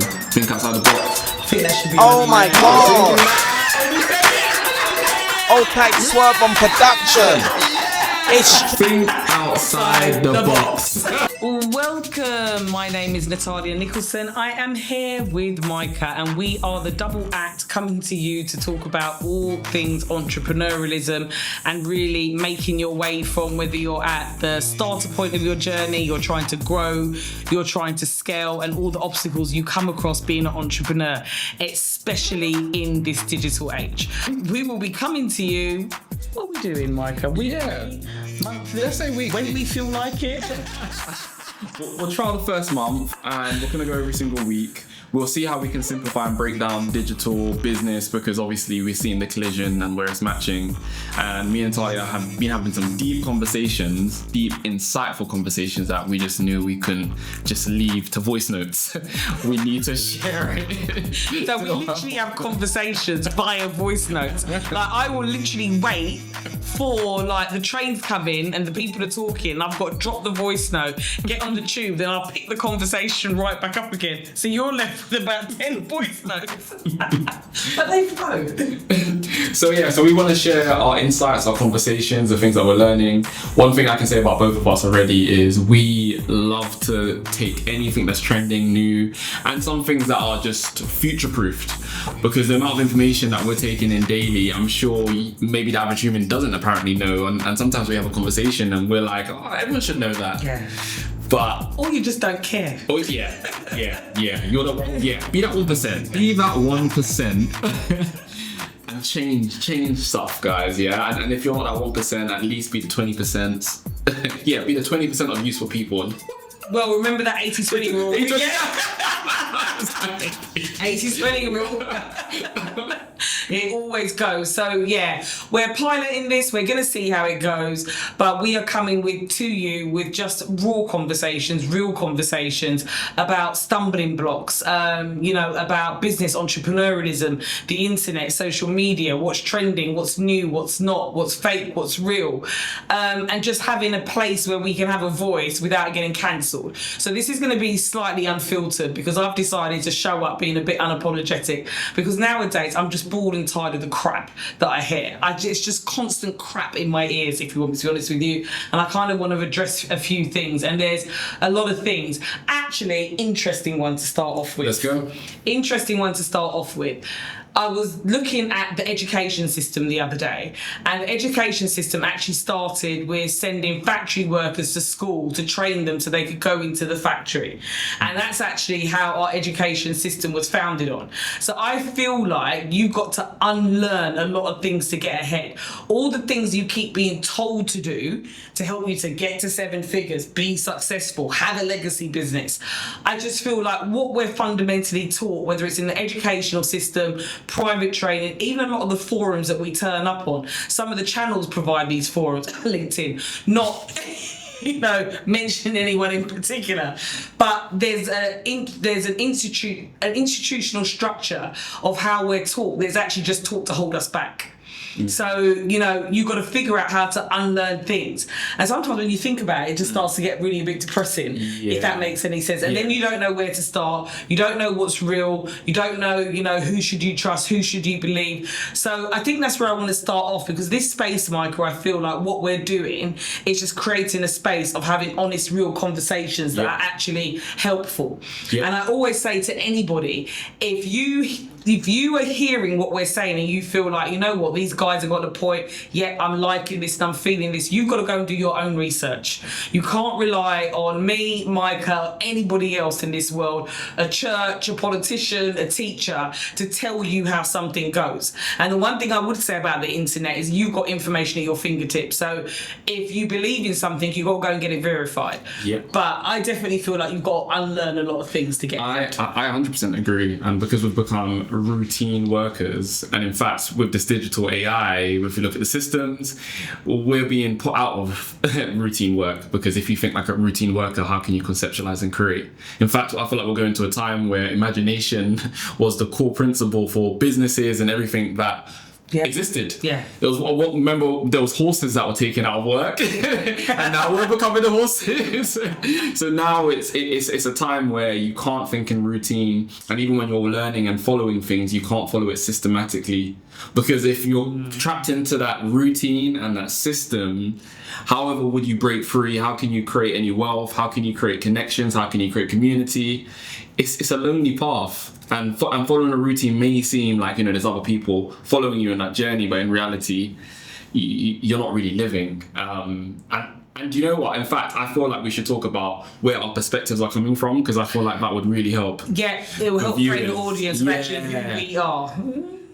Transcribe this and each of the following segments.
Think outside the box. I think that should be. Oh my god! Okay, Swerve on production. It's Think outside the box. Welcome, my name is Natalia Nicholson. I am here with Micah and we are the double act coming to you to talk about all things entrepreneurialism and really making your way from whether you're at the starter point of your journey, you're trying to grow, you're trying to scale, and all the obstacles you come across being an entrepreneur, especially in this digital age. We will be coming to you. What are we doing, Micah? Let's say week. When we feel like it. We'll trial the first month and we're going to go every single week. We'll see how we can simplify and break down digital business, because obviously we're seeing the collision and where it's matching. And me and Talia have been having some deep conversations, deep insightful conversations that we just knew we couldn't just leave to voice notes. We need to share it. So we literally have conversations via voice notes. Like I will literally wait for like the trains come in and the people are talking. I've got to drop the voice note, get on the tube, then I'll pick the conversation right back up again. So you're left with about 10 voice notes. But they flow. So we want to share our insights, our conversations, the things that we're learning. One thing I can say about both of us already is we love to take anything that's trending, new, and some things that are just future-proofed, because the amount of information that we're taking in daily, I'm sure maybe the average human doesn't apparently know, and sometimes we have a conversation and we're like, oh, everyone should know that. Yeah. But or you just don't care. Oh yeah. You're be that 1%. Be that 1%. And change stuff, guys. Yeah. And if you're not that 1%, at least be the 20%. Yeah, be the 20% of useful people. Well, remember that 80-20 rule. 80-20 rule. It always goes. So yeah, we're piloting this. We're going to see how it goes. But we are coming to you with just real conversations about stumbling blocks, about business, entrepreneurialism, the internet, social media, what's trending, what's new, what's not, what's fake, what's real. And just having a place where we can have a voice without getting cancelled. So this is going to be slightly unfiltered, because I've decided to show up being a bit unapologetic, because nowadays I'm just bored and tired of the crap that I hear. It's just constant crap in my ears, if you want me to be honest with you, and I kind of want to address a few things, and there's a lot of things. Actually, interesting one to start off with. Let's go. Interesting one to start off with. I was looking at the education system the other day, and the education system actually started with sending factory workers to school to train them so they could go into the factory. And that's actually how our education system was founded on. So I feel like you've got to unlearn a lot of things to get ahead. All the things you keep being told to do to help you to get to 7 figures, be successful, have a legacy business. I just feel like what we're fundamentally taught, whether it's in the educational system, private training, even a lot of the forums that we turn up on, some of the channels provide these forums, LinkedIn, not mention anyone in particular, but there's an institutional structure of how we're taught. There's actually just taught to hold us back. So, you've got to figure out how to unlearn things. And sometimes when you think about it, it just starts to get really a bit depressing, if that makes any sense. And then you don't know where to start. You don't know what's real. You don't know, who should you trust? Who should you believe? So I think that's where I want to start off, because this space, Michael, I feel like what we're doing is just creating a space of having honest, real conversations that are actually helpful. And I always say to anybody, if you are hearing what we're saying and you feel like, you know what, these guys have got a point, I'm liking this and I'm feeling this, you've got to go and do your own research. You can't rely on me, Micah, anybody else in this world, a church, a politician, a teacher, to tell you how something goes. And the one thing I would say about the internet is you've got information at your fingertips. So if you believe in something, you've got to go and get it verified. But I definitely feel like you've got to unlearn a lot of things to get I 100% agree. And because we've become routine workers, and in fact with this digital AI, if you look at the systems, we're being put out of routine work, because if you think like a routine worker, how can you conceptualize and create? In fact, I feel like we're going to a time where imagination was the core principle for businesses and everything that existed. Yeah. There was remember there was horses that were taken out of work, and now we're becoming the horses. So now it's a time where you can't think in routine, and even when you're learning and following things, you can't follow it systematically, because if you're trapped into that routine and that system, however would you break free? How can you create any wealth? How can you create connections? How can you create community? It's a lonely path. And following a routine may seem like, there's other people following you in that journey, but in reality, you're not really living. And you know what? In fact, I feel like we should talk about where our perspectives are coming from, because I feel like that would really help. Yeah, it will help train the audience of actually who we are.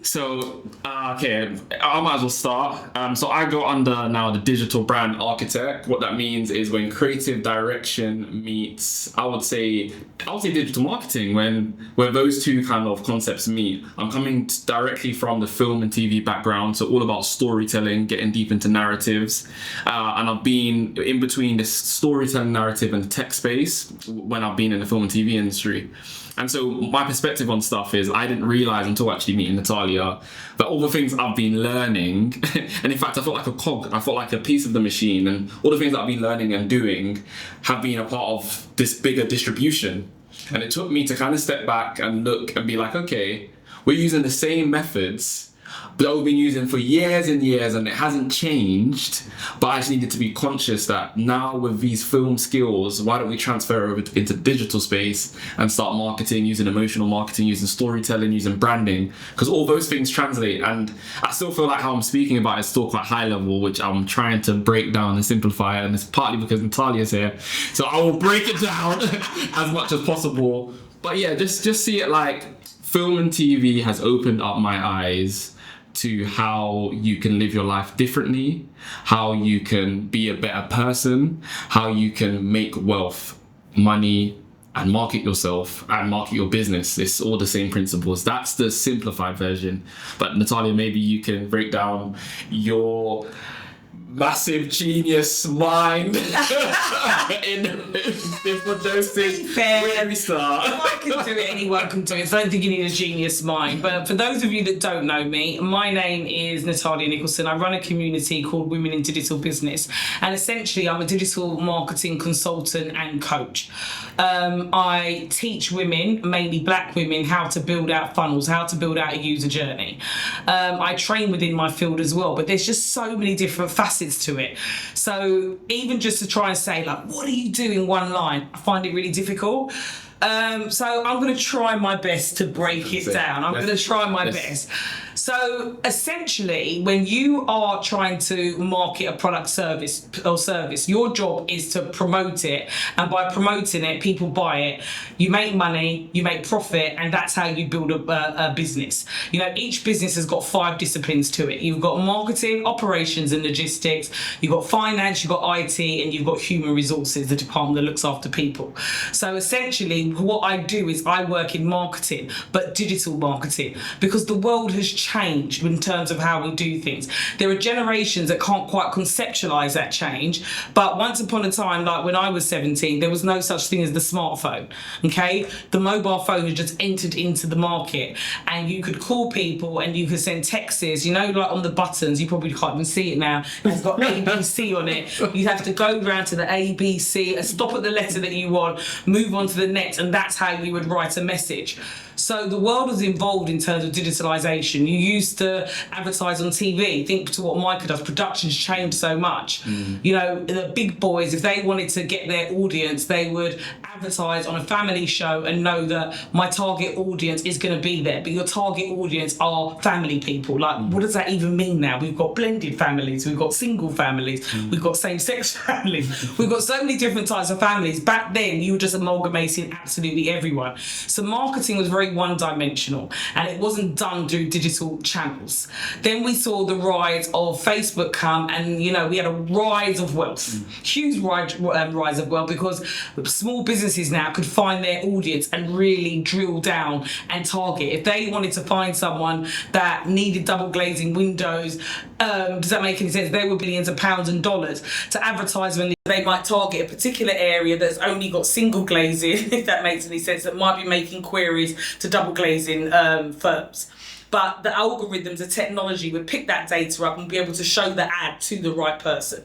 So, okay, I might as well start. So I go under now the digital brand architect. What that means is when creative direction meets, I would say digital marketing. When those two kind of concepts meet, I'm coming directly from the film and TV background, so all about storytelling, getting deep into narratives. And I've been in between this storytelling narrative and the tech space when I've been in the film and TV industry. And so my perspective on stuff is I didn't realise until actually meeting Natalia that all the things I've been learning, and in fact I felt like a cog, I felt like a piece of the machine, and all the things that I've been learning and doing have been a part of this bigger distribution. And it took me to kind of step back and look and be like, okay, we're using the same methods that we've been using for years and years, and it hasn't changed, but I just needed to be conscious that now with these film skills, why don't we transfer over into digital space and start marketing, using emotional marketing, using storytelling, using branding, because all those things translate. And I still feel like how I'm speaking about it is still quite high level, which I'm trying to break down and simplify, and it's partly because Natalia's here, so I will break it down as much as possible. But yeah, just see it like film and TV has opened up my eyes to how you can live your life differently, how you can be a better person, how you can make wealth, money, and market yourself and market your business. It's all the same principles. That's the simplified version. But Natalia, maybe you can break down your massive genius mind in different doses. Where we start. If I can do it, anyone can do it. So I don't think you need a genius mind. But for those of you that don't know me, my name is Natalia Nicholson. I run a community called Women in Digital Business. And essentially, I'm a digital marketing consultant and coach. I teach women, mainly black women, how to build out funnels, how to build out a user journey. I train within my field as well, but there's just so many different facets to it. So even just to try and say, like, what do you do in one line? I find it really difficult. So I'm going to try my best to break it down. I'm going to try my best. So essentially, when you are trying to market a product, service, your job is to promote it. And by promoting it, people buy it. You make money, you make profit, and that's how you build a business. Each business has got 5 disciplines to it. You've got marketing, operations and logistics. You've got finance, you've got IT, and you've got human resources, the department that looks after people. So essentially, what I do is I work in marketing, but digital marketing, because the world has changed in terms of how we do things. There are generations that can't quite conceptualize that change, but once upon a time, like when I was 17, there was no such thing as the smartphone. Okay, the mobile phone had just entered into the market, and you could call people and you could send texts. Like on the buttons, you probably can't even see it now. It's got ABC on it. You have to go round to the ABC, stop at the letter that you want, move on to the next, and that's how you would write a message. So the world was involved in terms of digitalisation. You used to advertise on TV. Think to what Micah does. Production's changed so much. The big boys, if they wanted to get their audience, they would advertise on a family show and know that my target audience is going to be there. But your target audience are family people. Like, what does that even mean now? We've got blended families. We've got single families. We've got same-sex families. We've got so many different types of families. Back then, you were just amalgamating absolutely everyone. So marketing was very one-dimensional, and it wasn't done through digital channels. Then we saw the rise of Facebook come, and we had a rise of wealth, huge rise of wealth, because small businesses now could find their audience and really drill down and target. If they wanted to find someone that needed double glazing windows, does that make any sense? There were billions of pounds and dollars to advertise when they might target a particular area that's only got single glazing, if that makes any sense, that might be making queries to double glazing firms. but the algorithms, the technology would pick that data up and be able to show the ad to the right person.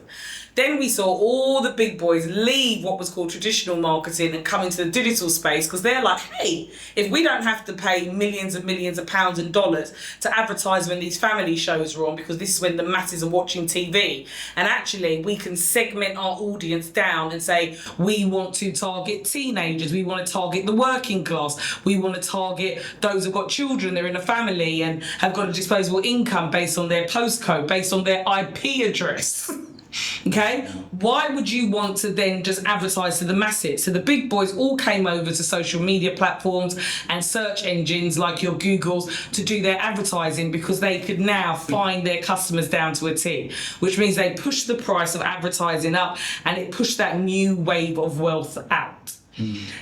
Then we saw all the big boys leave what was called traditional marketing and come into the digital space because they're like, hey, if we don't have to pay millions of pounds and dollars to advertise when these family shows are on, because this is when the masses are watching TV, and actually we can segment our audience down and say, we want to target teenagers, we want to target the working class, we want to target those who've got children, they're in a family and have got a disposable income based on their postcode, based on their IP address. Okay, why would you want to then just advertise to the masses? So the big boys all came over to social media platforms and search engines like your Googles to do their advertising, because they could now find their customers down to a T, which means they pushed the price of advertising up and it pushed that new wave of wealth out.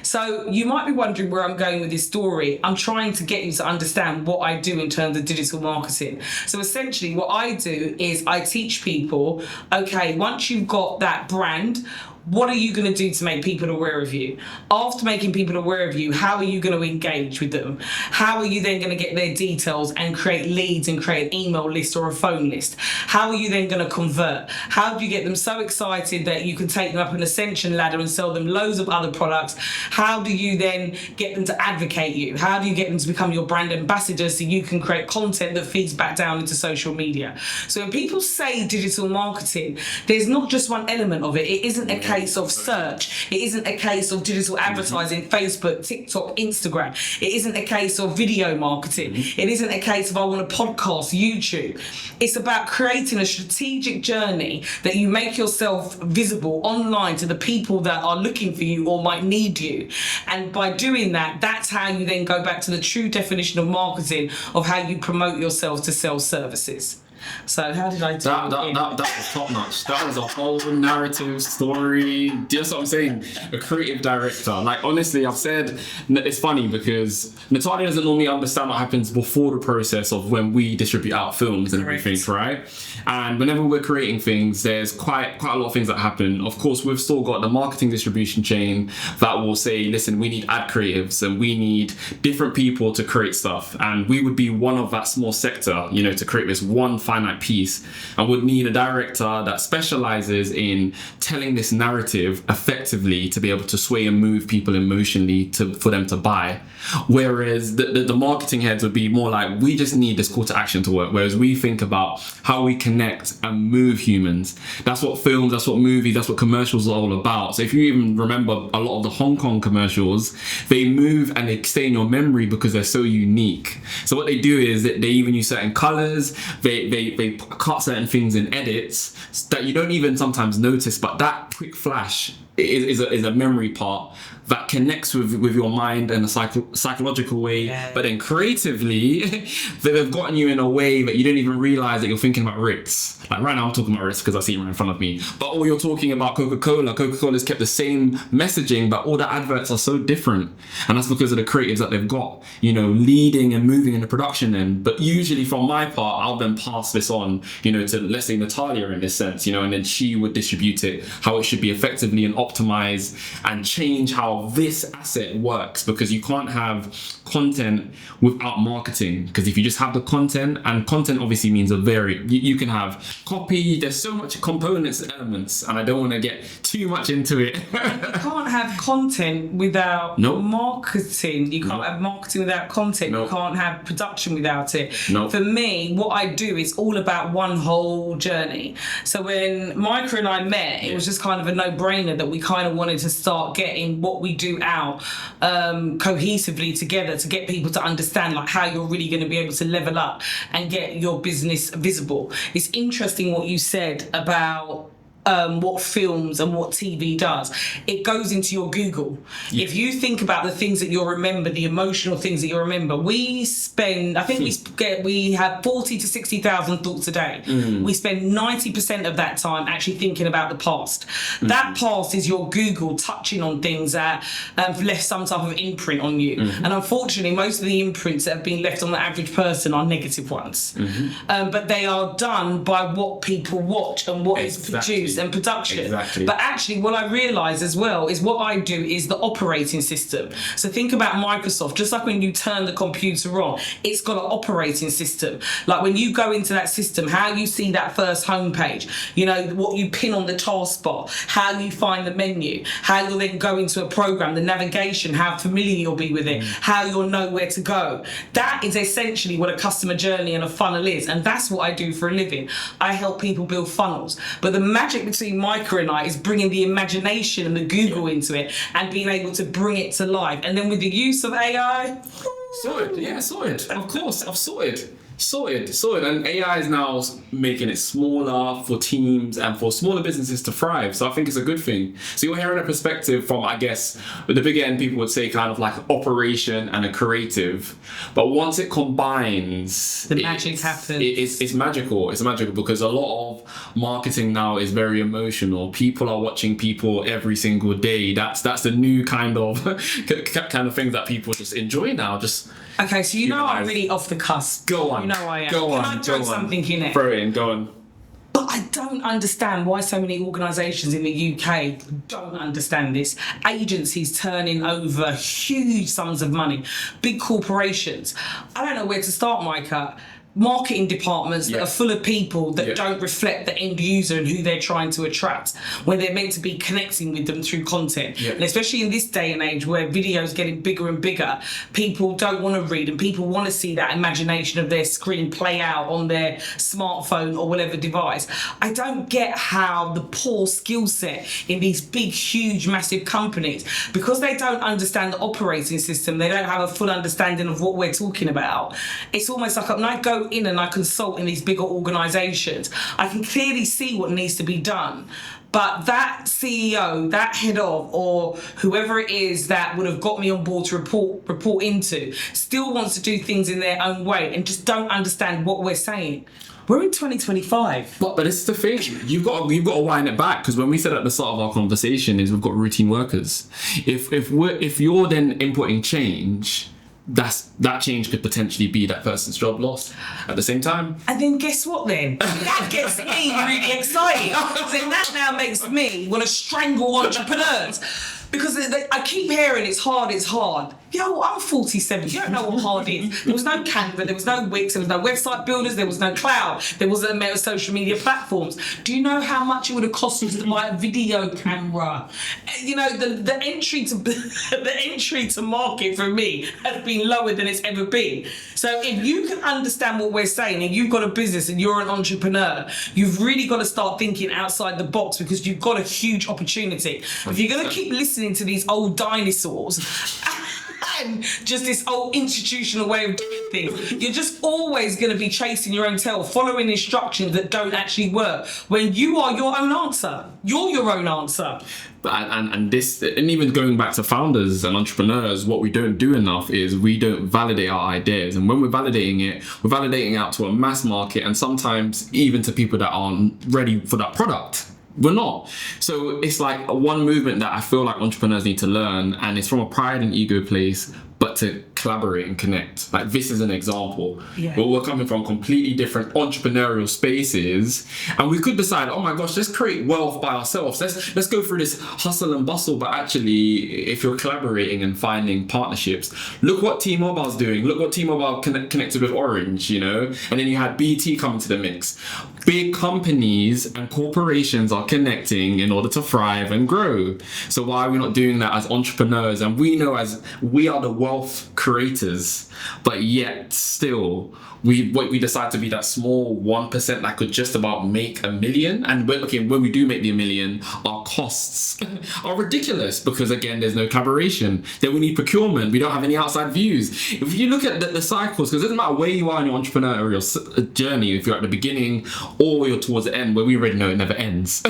So you might be wondering where I'm going with this story. I'm trying to get you to understand what I do in terms of digital marketing. So essentially what I do is I teach people, okay, once you've got that brand, what are you going to do to make people aware of you? After making people aware of you, how are you going to engage with them? How are you then going to get their details and create leads and create an email list or a phone list? How are you then going to convert? How do you get them so excited that you can take them up an ascension ladder and sell them loads of other products? How do you then get them to advocate you? How do you get them to become your brand ambassador so you can create content that feeds back down into social media? So when people say digital marketing, there's not just one element of it. It isn't a case of search. It isn't a case of digital advertising, Facebook, TikTok, Instagram. It isn't a case of video marketing. It isn't a case of I want a podcast, YouTube. It's about creating a strategic journey that you make yourself visible online to the people that are looking for you or might need you. And by doing that, that's how you then go back to the true definition of marketing, of how you promote yourself to sell services. So how did I do that was top notch. That was a whole narrative story. Just what I'm saying, a creative director. Like honestly, I've said, it's funny because Natalia doesn't normally understand what happens before the process of when we distribute out films and everything, right? And whenever we're creating things, there's quite a lot of things that happen. Of course, we've still got the marketing distribution chain that will say, listen, we need ad creatives and we need different people to create stuff. And we would be one of that small sector, you know, to create this one finite piece, and would need a director that specializes in telling this narrative effectively to be able to sway and move people emotionally for them to buy. Whereas the marketing heads would be more like, we just need this call to action to work. Whereas we think about how we connect and move humans. That's what films, that's what movies, that's what commercials are all about. So if you even remember a lot of the Hong Kong commercials, they move and they stay in your memory because they're so unique. So what they do is that they even use certain colors, they cut certain things in edits that you don't even sometimes notice, but that quick flash is a memory part that connects with your mind in a psychological way, but then creatively they've gotten you in a way that you don't even realize that you're thinking about Ritz. Like right now I'm talking about Ritz because I see it right in front of me, but or you're talking about Coca-Cola's kept the same messaging, but all the adverts are so different, and that's because of the creatives that they've got, you know, leading and moving in the production end. But usually from my part, I'll then pass this on, you know, to, let's say, Natalia in this sense, you know, and then she would distribute it how it should be effectively and optimize and change how this asset works, because you can't have content without marketing. Because if you just have the content, and content obviously means you can have copy, there's so much components and elements, and I don't want to get too much into it. You can't have content without marketing. You can't have marketing without content. You can't have production without it. For me, what I do is all about one whole journey. So when Micah and I met, it was just kind of a no-brainer that we kind of wanted to start getting what we do out cohesively together to get people to understand like how you're really going to be able to level up and get your business visible. It's interesting what you said about what films and what TV does. It goes into your Google. If you think about the things that you'll remember, the emotional things that you'll remember, we spend, I think we have 40 to 60,000 thoughts a day. We spend 90% of that time actually thinking about the past. That past is your Google touching on things that have left some type of imprint on you. And unfortunately, most of the imprints that have been left on the average person are negative ones. But they are done by what people watch and what is produced release and production. Exactly. But actually what I realise as well is what I do is the operating system. So think about Microsoft, just like when you turn the computer on, it's got an operating system. Like when you go into that system, how you see that first homepage, you know, what you pin on the taskbar, how you find the menu, how you'll then go into a program, the navigation, how familiar you'll be with it, how you'll know where to go. That is essentially what a customer journey and a funnel is, and that's what I do for a living. I help people build funnels. But the magic between Micah and I is bringing the imagination and the Google into it and being able to bring it to life. And then with the use of AI... Sorted. Of course, I've sorted. And AI is now making it smaller for teams and for smaller businesses to thrive. So I think it's a good thing. So you're hearing a perspective from, I guess, at the big end, people would say kind of like operation and a creative. But once it combines, the magic happens. It's magical. It's magical because a lot of marketing now is very emotional. People are watching people every single day. That's the new kind of thing that people just enjoy now. Okay, so you know I'm really off the cusp. Go on. You know I am. Go on. Can I throw something in it? Throw it in, go on. But I don't understand why so many organisations in the UK don't understand this. Agencies turning over huge sums of money. Big corporations. I don't know where to start, Micah. Marketing departments that are full of people that don't reflect the end user and who they're trying to attract when they're meant to be connecting with them through content. And especially in this day and age where video is getting bigger and bigger, people don't want to read and people want to see that imagination of their screen play out on their smartphone or whatever device. I don't get how the poor skill set in these big, huge, massive companies, because they don't understand the operating system, they don't have a full understanding of what we're talking about. It's almost like when I go in and I consult in these bigger organisations, I can clearly see what needs to be done. But that CEO, that head of, or whoever it is that would have got me on board to report into, still wants to do things in their own way and just don't understand what we're saying. We're in 2025. But this is the thing. You've got to wind it back, because when we said at the start of our conversation is we've got routine workers. If you're then inputting change, that change could potentially be that person's job lost at the same time. And then guess what then? That gets me really excited. Then that now makes me want to strangle entrepreneurs. Because I keep hearing it's hard. Yo, I'm 47. You don't know what hard is. There was no Canva, there was no Wix, there was no website builders, there was no cloud, there wasn't no social media platforms. Do you know how much it would have cost you to buy a video camera? You know, the entry to market for me has been lower than it's ever been. So if you can understand what we're saying and you've got a business and you're an entrepreneur, you've really got to start thinking outside the box, because you've got a huge opportunity. If you're going to keep listening to these old dinosaurs and just this old institutional way of doing things, you're just always going to be chasing your own tail, following instructions that don't actually work, when you are your own answer. You're your own answer. And even going back to founders and entrepreneurs, what we don't do enough is we don't validate our ideas. And when we're validating it, we're validating out to a mass market, and sometimes even to people that aren't ready for that product. We're not. So it's like one movement that I feel like entrepreneurs need to learn, and it's from a pride and ego place, but to collaborate and connect. Like, this is an example. But we're coming from completely different entrepreneurial spaces, and we could decide, oh my gosh, let's create wealth by ourselves. Let's go through this hustle and bustle. But actually, if you're collaborating and finding partnerships, look what T-Mobile's doing. Look what T-Mobile connected with Orange, you know? And then you had BT coming to the mix. Big companies and corporations are connecting in order to thrive and grow. So why are we not doing that as entrepreneurs? And we know as we are the wealth creators, but yet still we decide to be that small 1% that could just about make $1 million. And when we do make the $1 million, our costs are ridiculous, because again, there's no collaboration. Then we need procurement. We don't have any outside views. If you look at the cycles, because it doesn't matter where you are in your entrepreneurial journey, if you're at the beginning or you're towards the end, where we already know it never ends.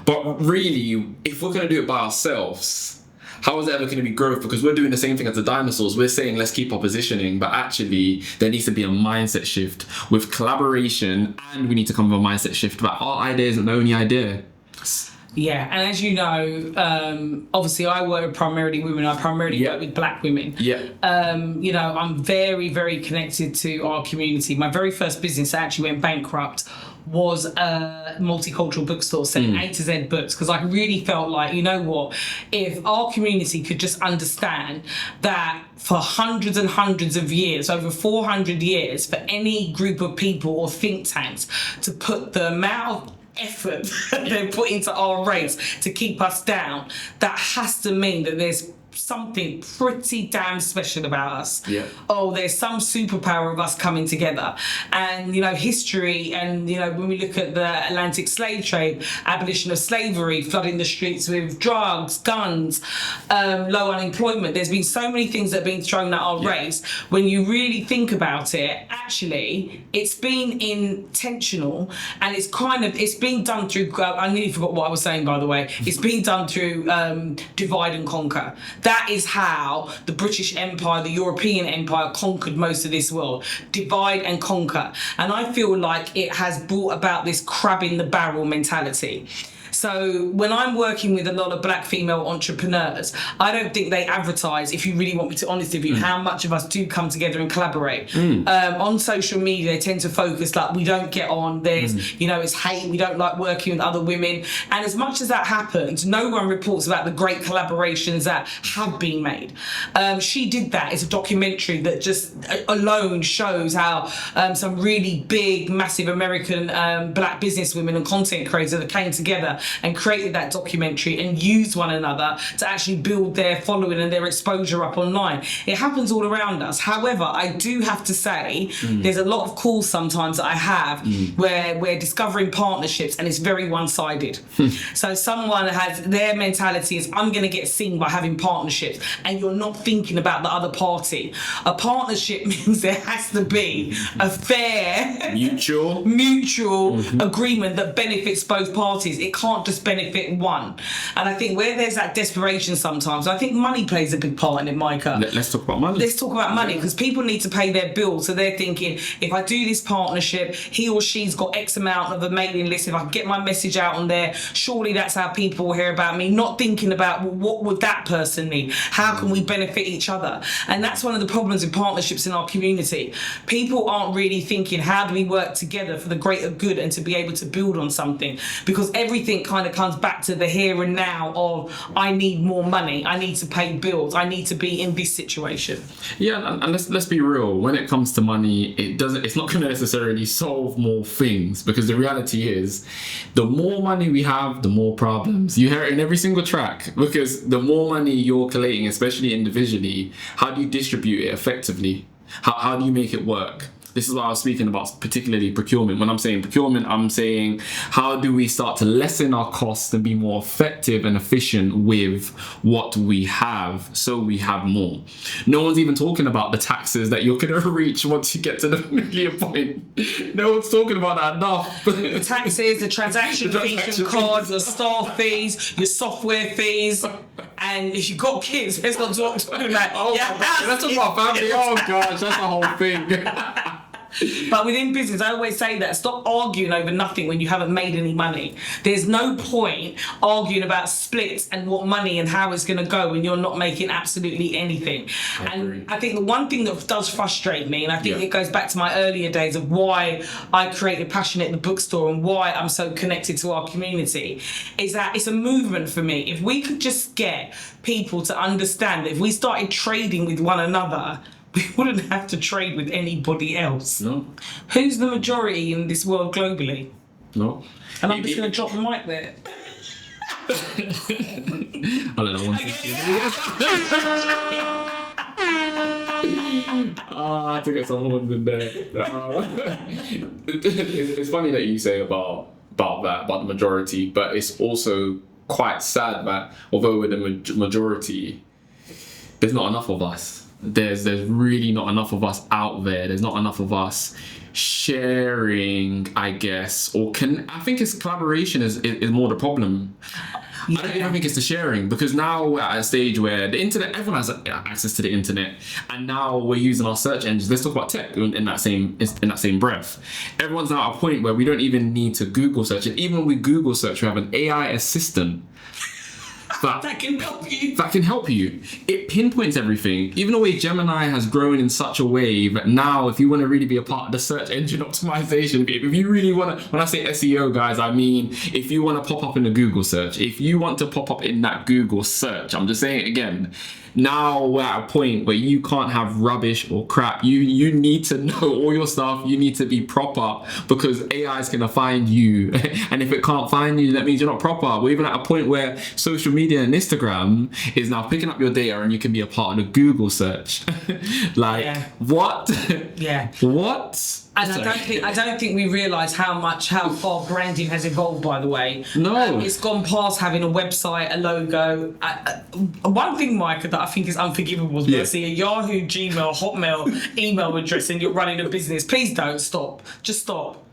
But really, if we're going to do it by ourselves, how is it ever going to be growth? Because we're doing the same thing as the dinosaurs. We're saying let's keep our positioning, but actually there needs to be a mindset shift with collaboration, and we need to come with a mindset shift that our idea isn't the only idea. Yeah, and as you know, obviously I work with primarily women. I primarily work with black women. You know, I'm very, very connected to our community. My very first business actually went bankrupt was a multicultural bookstore selling A to Z books, because I really felt like, you know what, if our community could just understand that for hundreds and hundreds of years, over 400 years, for any group of people or think tanks to put the amount of effort they put into our race to keep us down, that has to mean that there's something pretty damn special about us. Yeah. Oh, there's some superpower of us coming together. And, you know, history, and, you know, when we look at the Atlantic slave trade, abolition of slavery, flooding the streets with drugs, guns, low unemployment, there's been so many things that have been thrown at our race. When you really think about it, actually, it's been intentional, and it's been done through, I nearly forgot what I was saying, by the way. It's been done through divide and conquer. That is how the British Empire, the European Empire, conquered most of this world. Divide and conquer. And I feel like it has brought about this crab in the barrel mentality. So when I'm working with a lot of black female entrepreneurs, I don't think they advertise, if you really want me to be honest with you, how much of us do come together and collaborate. On social media, they tend to focus like we don't get on, there's, you know, it's hate, we don't like working with other women. And as much as that happens, no one reports about the great collaborations that have been made. She did that. It's a documentary that just alone shows how some really big, massive American black businesswomen and content creators that came together and created that documentary and used one another to actually build their following and their exposure up online. It happens all around us. However, I do have to say there's a lot of calls sometimes that I have where we're discovering partnerships and it's very one-sided. So someone has, their mentality is, I'm going to get seen by having partnerships, and you're not thinking about the other party. A partnership means there has to be a fair mutual agreement that benefits both parties. It can't just benefit one. And I think where there's that desperation sometimes, I think money plays a big part in it, Micah. Let's talk about money. Let's talk about money, because people need to pay their bills. So they're thinking, if I do this partnership, he or she's got X amount of a mailing list, if I can get my message out on there, surely that's how people will hear about me. Not thinking about, well, what would that person need? How can we benefit each other? And that's one of the problems with partnerships in our community. People aren't really thinking, how do we work together for the greater good and to be able to build on something? Because everything kind of comes back to the here and now of, I need more money, I need to pay bills, I need to be in this situation. Yeah, and let's be real. When it comes to money, it's not going to necessarily solve more things, because the reality is, the more money we have, the more problems. You hear it in every single track, because the more money you're collating, especially individually, how do you distribute it effectively? How do you make it work? This is what I was speaking about, particularly procurement. When I'm saying procurement, I'm saying, how do we start to lessen our costs and be more effective and efficient with what we have, so we have more? No one's even talking about the taxes that you're going to reach once you get to the million point. No one's talking about that enough. The taxes, the transaction fees, your cards, your staff fees, your software fees. And if you've got kids, let's not talk about let's talk about family. Oh gosh, that's the whole thing. But within business, I always say that stop arguing over nothing when you haven't made any money. There's no point arguing about splits and what money and how it's going to go when you're not making absolutely anything. And I think the one thing that does frustrate me, and I think it goes back to my earlier days of why I created Passionate in the bookstore and why I'm so connected to our community, is that it's a movement for me. If we could just get people to understand that if we started trading with one another, we wouldn't have to trade with anybody else. No. Who's the majority in this world globally? No. And I'm just going to drop the mic there. I don't know. I have to get some horns in there. It's funny that you say about the majority, but it's also quite sad that although we're the majority, there's not enough of us. There's really not enough of us out there. There's not enough of us sharing, I guess, I think it's collaboration is more the problem. I don't even think it's the sharing, because now we're at a stage where the internet, everyone has access to the internet, and now we're using our search engines. Let's talk about tech in that same breath. Everyone's now at a point where we don't even need to Google search, and even when we Google search, we have an AI assistant that can help you. That can help you. It pinpoints everything. Even the way Gemini has grown in such a way that now, if you want to really be a part of the search engine optimization, if you really want to, when I say SEO, guys, I mean if you want to pop up in the Google search, if you want to pop up in that Google search, I'm just saying it again. Now we're at a point where you can't have rubbish or crap. You need to know all your stuff. You need to be proper, because AI is gonna find you, and if it can't find you, that means you're not proper. We're even at a point where social media and Instagram is now picking up your data, and you can be a part of the Google search. What? Yeah. What? And I don't think we realise how far branding has evolved. By the way, no, it's gone past having a website, a logo. One thing, Micah, that I think is unforgivable is when I see a Yahoo, Gmail, Hotmail email address and you're running a business. Please don't stop. Just stop.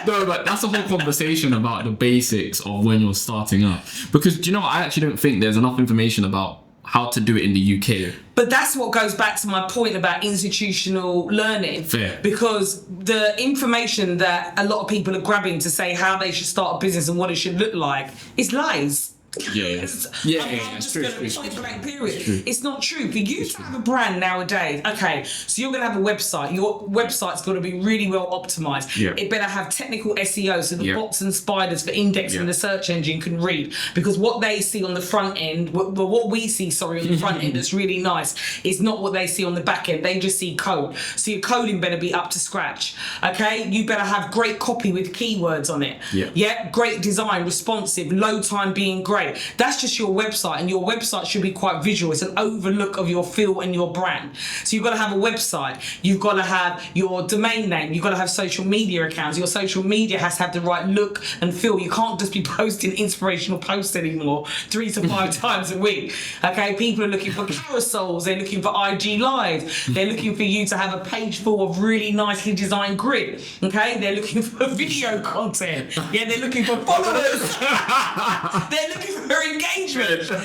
No, but that's a whole conversation about the basics of when you're starting up. Because do you know, I actually don't think there's enough information about how to do it in the UK. But that's what goes back to my point about institutional learning. Fair. Because the information that a lot of people are grabbing to say how they should start a business and what it should look like is lies. I'm just going to point blank period. It's not true. For you to have a brand nowadays, okay, so you're going to have a website. Your website's got to be really well optimized. It better have technical SEO so the bots and spiders for indexing the search engine can read. Because what they see on the front end, what we see, on the front end that's really nice, is not what they see on the back end. They just see code. So your coding better be up to scratch. Okay? You better have great copy with keywords on it. Great design, responsive, load time being great. That's just your website, and your website should be quite visual. It's an overlook of your feel and your brand. So you've got to have a website, you've got to have your domain name, you've got to have social media accounts. Your social media has to have the right look and feel. You can't just be posting inspirational posts anymore 3 to 5 times a week. Okay, people are looking for carousels, they're looking for IG live, they're looking for you to have a page full of really nicely designed grid. Okay, they're looking for video content. They're looking for followers. They're looking for engagement. So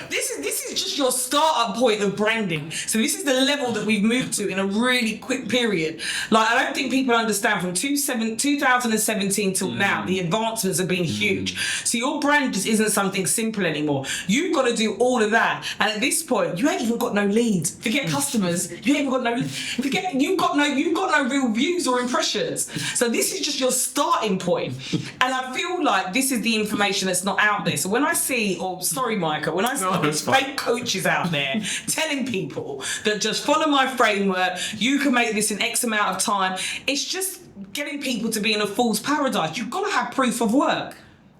this is just your start-up point of branding. So this is the level that we've moved to in a really quick period. Like, I don't think people understand from 2017 till now, the advancements have been huge. So your brand just isn't something simple anymore. You've got to do all of that, and at this point, you ain't even got no leads. Forget customers. You ain't even got no. You've got no real views or impressions. So this is just your starting point. And I feel like this is the information that's not out there. So when I see, Micah, when I see these fake coaches out there telling people that just follow my framework, you can make this in X amount of time, it's just getting people to be in a fool's paradise. You've got to have proof of work.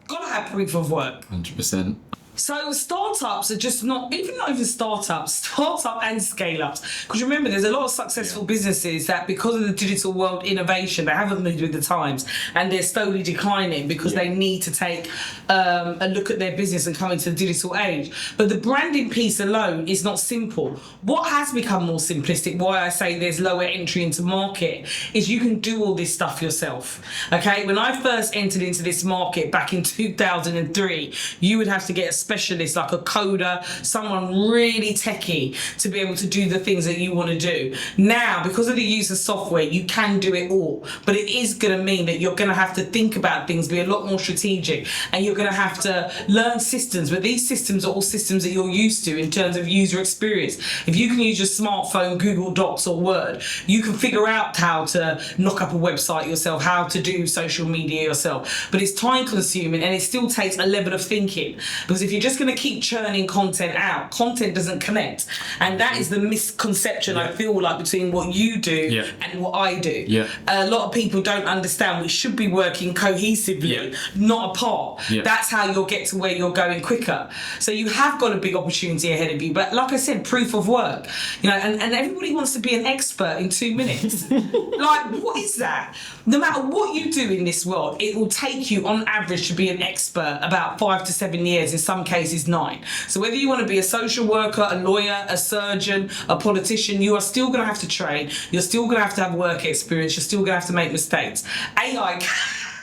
100%. So startups are just not even startups, startup and scale-ups. Because remember, there's a lot of successful businesses that, because of the digital world innovation, they haven't moved with the times, and they're slowly declining because they need to take a look at their business and come into the digital age. But the branding piece alone is not simple. What has become more simplistic, why I say there's lower entry into market, is you can do all this stuff yourself. Okay, when I first entered into this market back in 2003, you would have to get a specialist, like a coder, someone really techie, to be able to do the things that you want to do. Now, because of the use of software, you can do it all, but it is going to mean that you're going to have to think about things, be a lot more strategic, and you're going to have to learn systems. But these systems are all systems that you're used to in terms of user experience. If you can use your smartphone, Google Docs or Word, you can figure out how to knock up a website yourself, how to do social media yourself. But it's time consuming, and it still takes a level of thinking, because if you're just going to keep churning content out, content doesn't connect. And that is the misconception, I feel like, between what you do and what I do. A lot of people don't understand we should be working cohesively, not apart. That's how you'll get to where you're going quicker. So you have got a big opportunity ahead of you. But like I said, proof of work. And everybody wants to be an expert in 2 minutes. Like, what is that? No matter what you do in this world, it will take you on average to be an expert about 5 to 7 years, in some cases 9. So whether you want to be a social worker, a lawyer, a surgeon, a politician, you are still going to have to train. You're still going to have work experience. You're still going to have to make mistakes. AI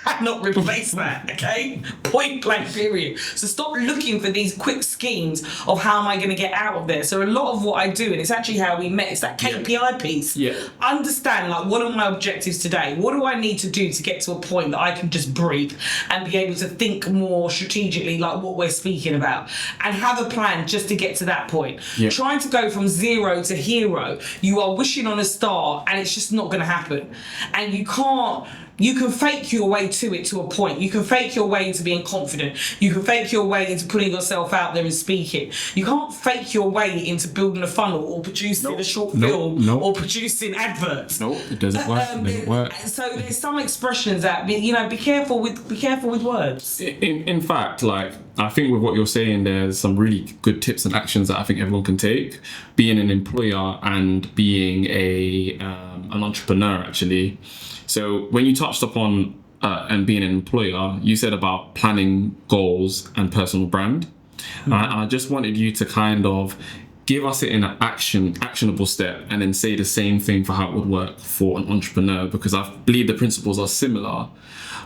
cannot replace that, okay? Point blank period. So stop looking for these quick schemes of how am I going to get out of there. So a lot of what I do, and it's actually how we met, it's that KPI piece. Yeah. Understand, like, what are my objectives today? What do I need to do to get to a point that I can just breathe and be able to think more strategically, like what we're speaking about, and have a plan just to get to that point. Yeah. Trying to go from zero to hero, you are wishing on a star, and it's just not going to happen. And you can fake your way to it to a point. You can fake your way into being confident. You can fake your way into putting yourself out there and speaking. You can't fake your way into building a funnel or producing a short film or producing adverts. No, it doesn't work. It doesn't work. So there's some expressions that, you know, be careful with words. In fact, like, I think with what you're saying, there's some really good tips and actions that I think everyone can take. Being an employer and being an entrepreneur, actually. So when you touched upon and being an employer, you said about planning goals and personal brand. Mm-hmm. I just wanted you to kind of give us it in an actionable step, and then say the same thing for how it would work for an entrepreneur, because I believe the principles are similar.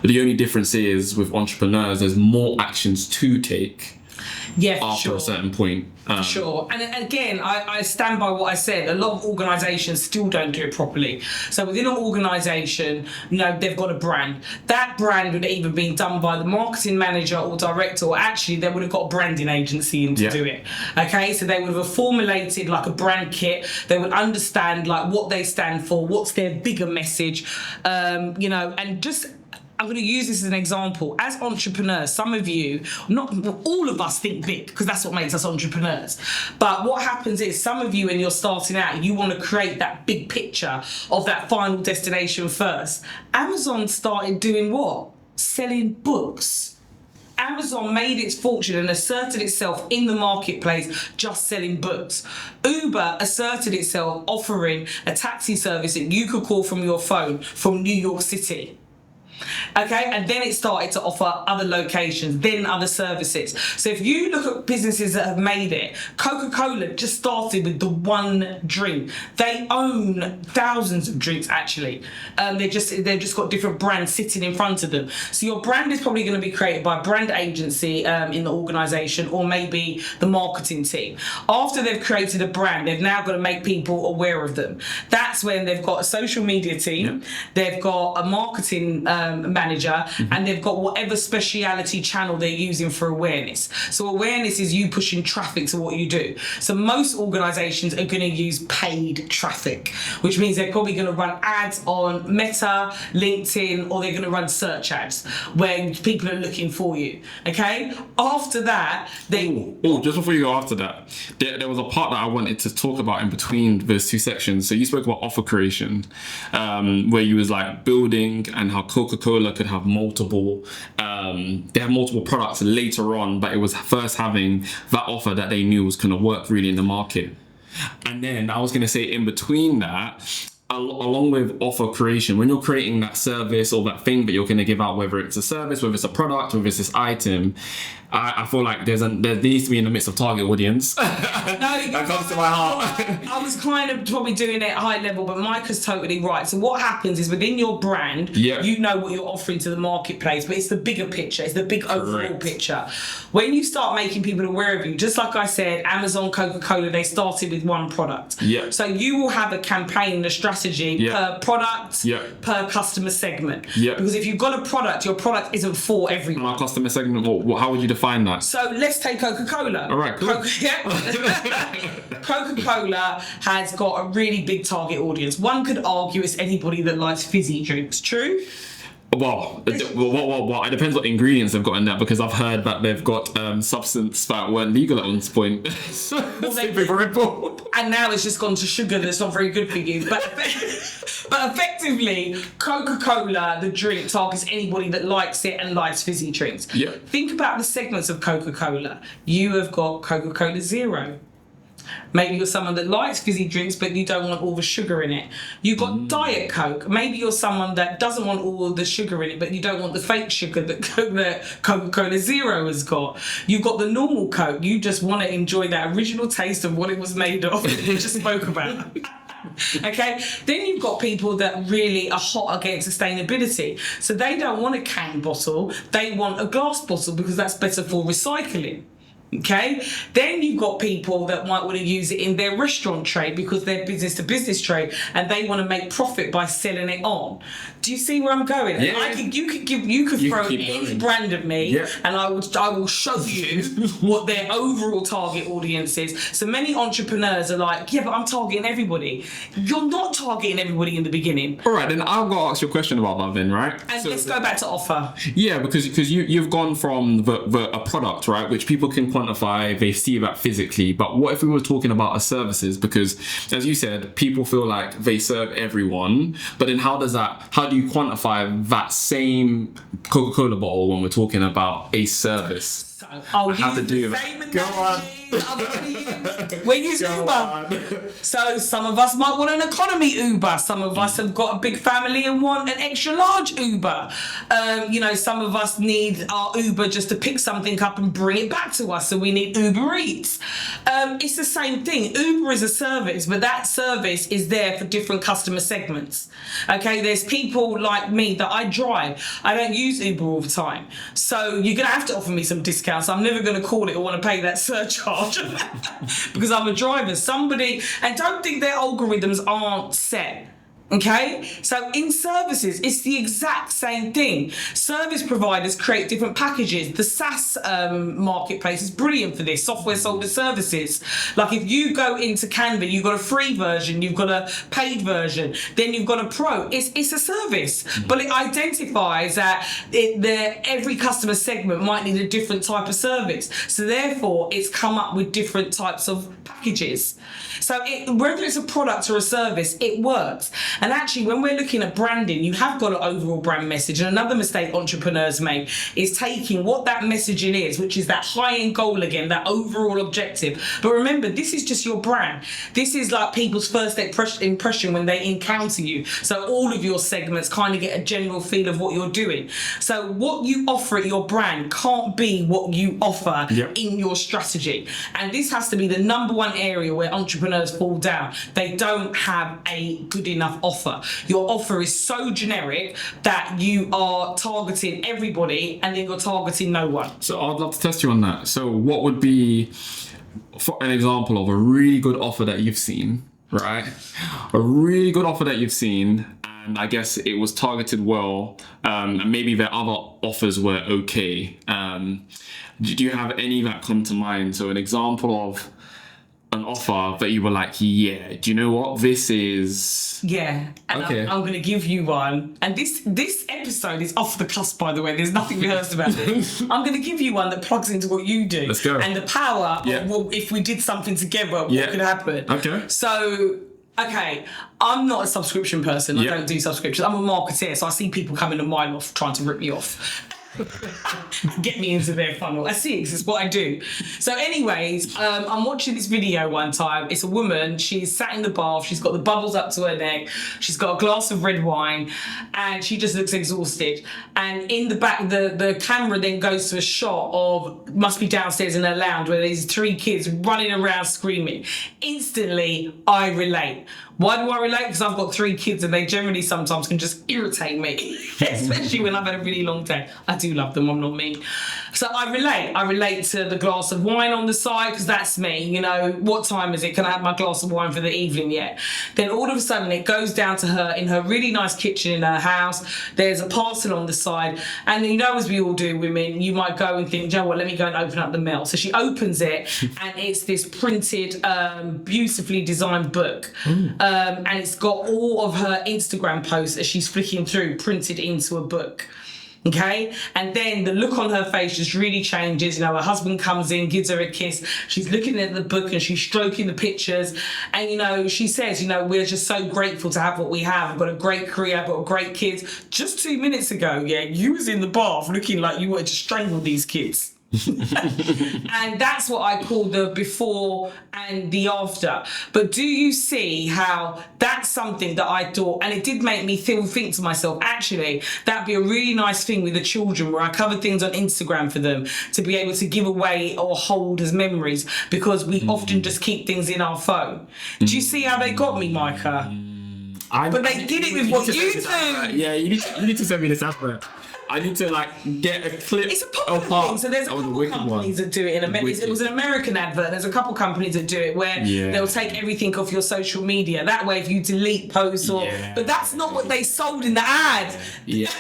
But the only difference is with entrepreneurs, there's more actions to take. Yeah, after a certain point. Sure. And again, I stand by what I said. A lot of organisations still don't do it properly. So within an organisation, you know, they've got a brand. That brand would have either been done by the marketing manager or director, or actually they would have got a branding agency in to do it. Okay, so they would have formulated like a brand kit. They would understand like what they stand for, what's their bigger message, you know, and just... I'm going to use this as an example. As entrepreneurs, some of you, not all of us, think big, because that's what makes us entrepreneurs. But what happens is, some of you, when you're starting out, you want to create that big picture of that final destination first. Amazon started doing what? Selling books. Amazon made its fortune and asserted itself in the marketplace just selling books. Uber asserted itself offering a taxi service that you could call from your phone from New York City. Okay, and then it started to offer other locations, then other services. So if you look at businesses that have made it, Coca-Cola just started with the one drink. They own thousands of drinks, actually. They've just got different brands sitting in front of them. So your brand is probably going to be created by a brand agency in the organisation, or maybe the marketing team. After they've created a brand, they've now got to make people aware of them. That's when they've got a social media team, they've got a marketing manager, and they've got whatever speciality channel they're using for awareness. So awareness is you pushing traffic to what you do. So most organisations are going to use paid traffic, which means they're probably going to run ads on Meta, LinkedIn, or they're going to run search ads where people are looking for you. Okay? After that, just before you go after that, there was a part that I wanted to talk about in between those two sections. So you spoke about offer creation, where you was like building, and how Coca-Cola could have multiple products later on, but it was first having that offer that they knew was going to work really in the market. And then I was going to say, in between that, along with offer creation, when you're creating that service or that thing that you're going to give out, whether it's a service, whether it's a product, whether it's this item, I feel like there needs to be in the midst of target audience. That comes to my heart. I was kind of probably doing it at high level, but Micah's totally right. So what happens is, within your brand, you know what you're offering to the marketplace, but it's the bigger picture, it's the big overall picture. When you start making people aware of you, just like I said, Amazon, Coca-Cola, they started with one product. Yeah. So you will have a campaign and a strategy per product, per customer segment. Yeah. Because if you've got a product, your product isn't for everyone. My customer segment, how would you define that? So let's take Coca-Cola. All right, cool. Coca-Cola has got a really big target audience. One could argue it's anybody that likes fizzy drinks. True? Well, it depends what ingredients they've got in that, because I've heard that they've got substance that weren't legal at one point. And now it's just gone to sugar that's not very good for you. But effectively, Coca-Cola, the drink, targets anybody that likes it and likes fizzy drinks. Yeah. Think about the segments of Coca-Cola. You have got Coca-Cola Zero. Maybe you're someone that likes fizzy drinks, but you don't want all the sugar in it. You've got Diet Coke. Maybe you're someone that doesn't want all the sugar in it, but you don't want the fake sugar that Coca-Cola Zero has got. You've got the normal Coke. You just want to enjoy that original taste of what it was made of that we just spoke about. Okay, then you've got people that really are hot against sustainability. So they don't want a can bottle, they want a glass bottle because that's better for recycling. Okay, then you've got people that might want to use it in their restaurant trade because they're business to business trade and they want to make profit by selling it on. Do you see where I'm going? Yeah. You could throw any brand at me, and I will show you what their overall target audience is. So many entrepreneurs are like, yeah, but I'm targeting everybody. You're not targeting everybody in the beginning. All right, then I've got to ask you a question about that then, right? And let's go back to offer. Yeah, because you've gone from a product, right, which people can quantify, they see that physically. But what if we were talking about our services? Because as you said, people feel like they serve everyone, but then how do you quantify that same Coca-Cola bottle when we're talking about a service? So I'll have to use do the that. same Go on. We use Uber. So some of us might want an economy Uber. Some of us have got a big family and want an extra large Uber. Some of us need our Uber just to pick something up and bring it back to us. So we need Uber Eats. It's the same thing. Uber is a service, but that service is there for different customer segments. Okay, there's people like me that I drive. I don't use Uber all the time. So you're going to have to offer me some discounts. I'm never going to call it or want to pay that surcharge because I'm a driver. And don't think their algorithms aren't set. Okay, so in services, it's the exact same thing. Service providers create different packages. The SaaS marketplace is brilliant for this. Software sold as services. Like if you go into Canva, you've got a free version, you've got a paid version, then you've got a pro. It's a service, but it identifies that every customer segment might need a different type of service. So therefore, it's come up with different types of packages. So whether it's a product or a service, it works. And actually, when we're looking at branding, you have got an overall brand message. And another mistake entrepreneurs make is taking what that messaging is, which is that high-end goal again, that overall objective. But remember, this is just your brand. This is like people's first impression when they encounter you. So all of your segments kind of get a general feel of what you're doing. So what you offer at your brand can't be what you offer in your strategy. And this has to be the number one area where entrepreneurs fall down. They don't have a good enough offer. Your offer is so generic that you are targeting everybody and then you're targeting no one. So I'd love to test you on that. So what would be for an example of a really good offer that you've seen, right? A really good offer that you've seen, and I guess it was targeted well, and maybe their other offers were okay. Do you have any that come to mind? So an example of an offer that you were like, yeah, do you know what? This is... Yeah, and okay. I'm going to give you one. And this episode is off the cusp, by the way. There's nothing rehearsed about it. I'm going to give you one that plugs into what you do. Let's go. And the power of if we did something together, what could happen. Okay. So... Okay, I'm not a subscription person. I don't do subscriptions. I'm a marketeer, so I see people coming a mile off trying to rip me off. Get me into their funnel. I see it, it's what I do. So anyways, I'm watching this video one time. It's a woman, she's sat in the bath, she's got the bubbles up to her neck, she's got a glass of red wine, and she just looks exhausted. And in the back, the camera then goes to a shot of, must be downstairs in her lounge, where there's 3 kids running around screaming. Instantly, I relate. Why do I relate? Because I've got 3 kids and they generally sometimes can just irritate me, especially when I've had a really long day. I do love them, I'm not mean. So I relate to the glass of wine on the side, because that's me. You know, what time is it? Can I have my glass of wine for the evening yet? Then all of a sudden it goes down to her in her really nice kitchen in her house. There's a parcel on the side. And you know, as we all do, women, you might go and think, you know what, let me go and open up the mail. So she opens it and it's this printed, beautifully designed book. And it's got all of her Instagram posts as she's flicking through printed into a book. Okay, and then the look on her face just really changes. You know, her husband comes in, gives her a kiss. She's looking at the book and she's stroking the pictures. And, you know, she says, you know, we're just so grateful to have what we have. I've got a great career, I've got great kids. Just 2 minutes ago, you was in the bath looking like you wanted to strangle these kids. And that's what I call the before and the after. But do you see how that's something that I thought, and it did make me think to myself, actually, that'd be a really nice thing with the children, where I cover things on Instagram for them to be able to give away or hold as memories, because we often just keep things in our phone. Do you see how they got me, Micah? But they did it with what you do. Yeah, you need to send me this advert. I need to get a clip. It's a popular thing. So there's a couple companies that do it. It was an American advert. There's a couple companies that do it where they'll take everything off your social media. That way, if you delete posts but that's not what they sold in the ad. Yeah.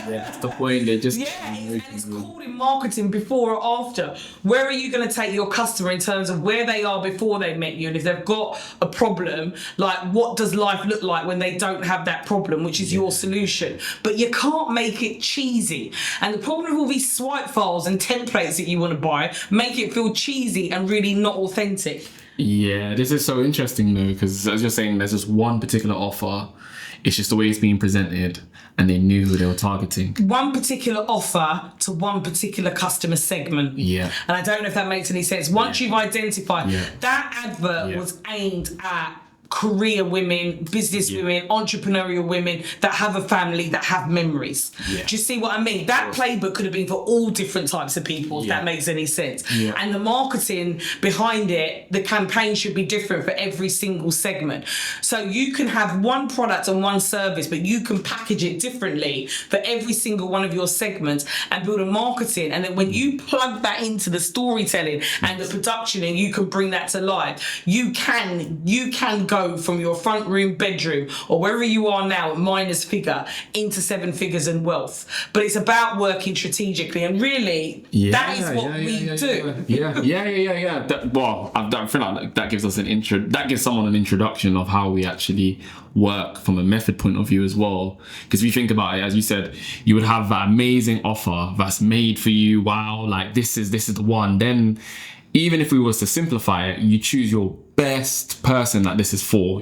Yeah, that's the point. They just and it's called in marketing before or after. Where are you going to take your customer in terms of where they are before they met you, and if they've got a problem, like what does life look like when they don't have that problem, which is your solution. But you can't make it cheesy. And the problem with all these swipe files and templates that you want to buy make it feel cheesy and really not authentic. Yeah, this is so interesting though, because as you're saying, there's just one particular offer. It's just the way it's being presented, and they knew who they were targeting. One particular offer to one particular customer segment. Yeah. And I don't know if that makes any sense. Once you've identified, that advert was aimed at career women, business women, entrepreneurial women that have a family, that have memories. Do you see what I mean? That playbook could have been for all different types of people, if that makes any sense. And the marketing behind it, the campaign should be different for every single segment. So you can have one product and one service, but you can package it differently for every single one of your segments and build a marketing. And then when you plug that into the storytelling and the production, and you can bring that to life, you can go from your front room, bedroom, or wherever you are now, minus figure, into seven figures and wealth. But it's about working strategically, and really, that is what we do. Yeah. I feel like that gives us that gives someone an introduction of how we actually work from a method point of view as well. Because if you think about it, as you said, you would have that amazing offer that's made for you. Wow, like this is the one. Then, even if we was to simplify it, you choose your best person that this is for,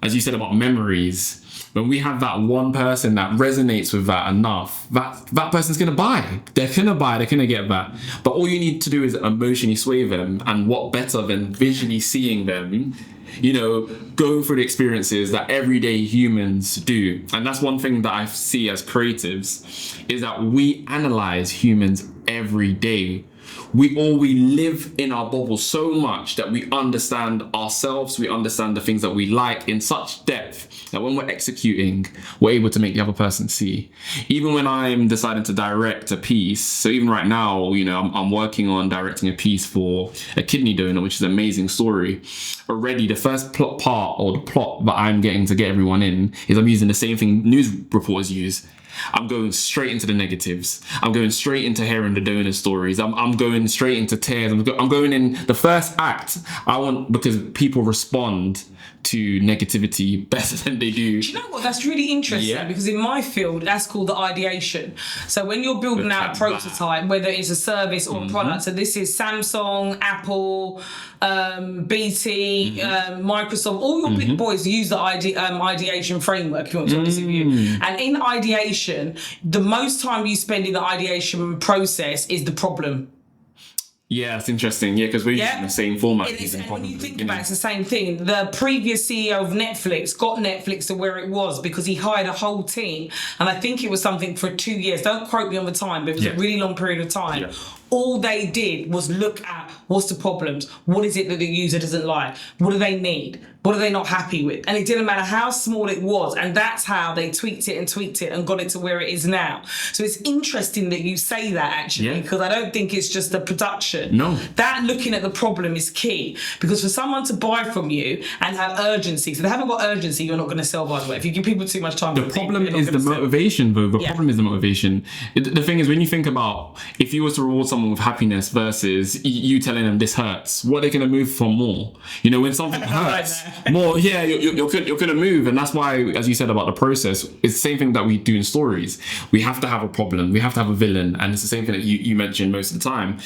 as you said about memories. When we have that one person that resonates with that enough, that person's gonna buy. They're gonna get that. But all you need to do is emotionally sway them, and what better than visually seeing them, going through the experiences that everyday humans do. And that's one thing that I see as creatives, is that we analyze humans every day. We live in our bubble so much that we understand ourselves, we understand the things that we like in such depth that when we're executing, we're able to make the other person see. Even when I'm deciding to direct a piece, so even right now, I'm working on directing a piece for a kidney donor, which is an amazing story. Already, the first plot that I'm getting to get everyone in is I'm using the same thing news reporters use. I'm going straight into the negatives. I'm going straight into hearing the donor stories. I'm going straight into tears. I'm going in the first act. Because people respond to negativity better than they do. Do you know what? That's really interesting, because in my field, that's called the ideation. So when you're building out a prototype, whether it's a service or a product, so this is Samsung, Apple, BT, Microsoft, all your big boys use the ideation framework, if you want to be honest with you. And in ideation, the most time you spend in the ideation process is the problem. Yeah, it's interesting. Yeah, because we're using the same format. And when you think about it, it's the same thing. The previous CEO of Netflix got Netflix to where it was because he hired a whole team. And I think it was something for 2 years. Don't quote me on the time, but it was a really long period of time. Yeah. All they did was look at what's the problems, what is it that the user doesn't like, what do they need, what are they not happy with, and it didn't matter how small it was, and that's how they tweaked it and got it to where it is now. So it's interesting that you say that, actually, because I don't think it's just the production. No. That looking at the problem is key, because for someone to buy from you and have urgency, so they haven't got urgency, you're not going to sell, by the way. If you give people too much time, the problem is the motivation, though. The problem is the motivation. The thing is, when you think about, if you were to reward someone with happiness versus you telling them this hurts, what are they going to move for more? When something hurts, more, yeah, you're gonna move. And that's why, as you said about the process, it's the same thing that we do in stories. We have to have a problem, we have to have a villain, and it's the same thing that you mentioned most of the time.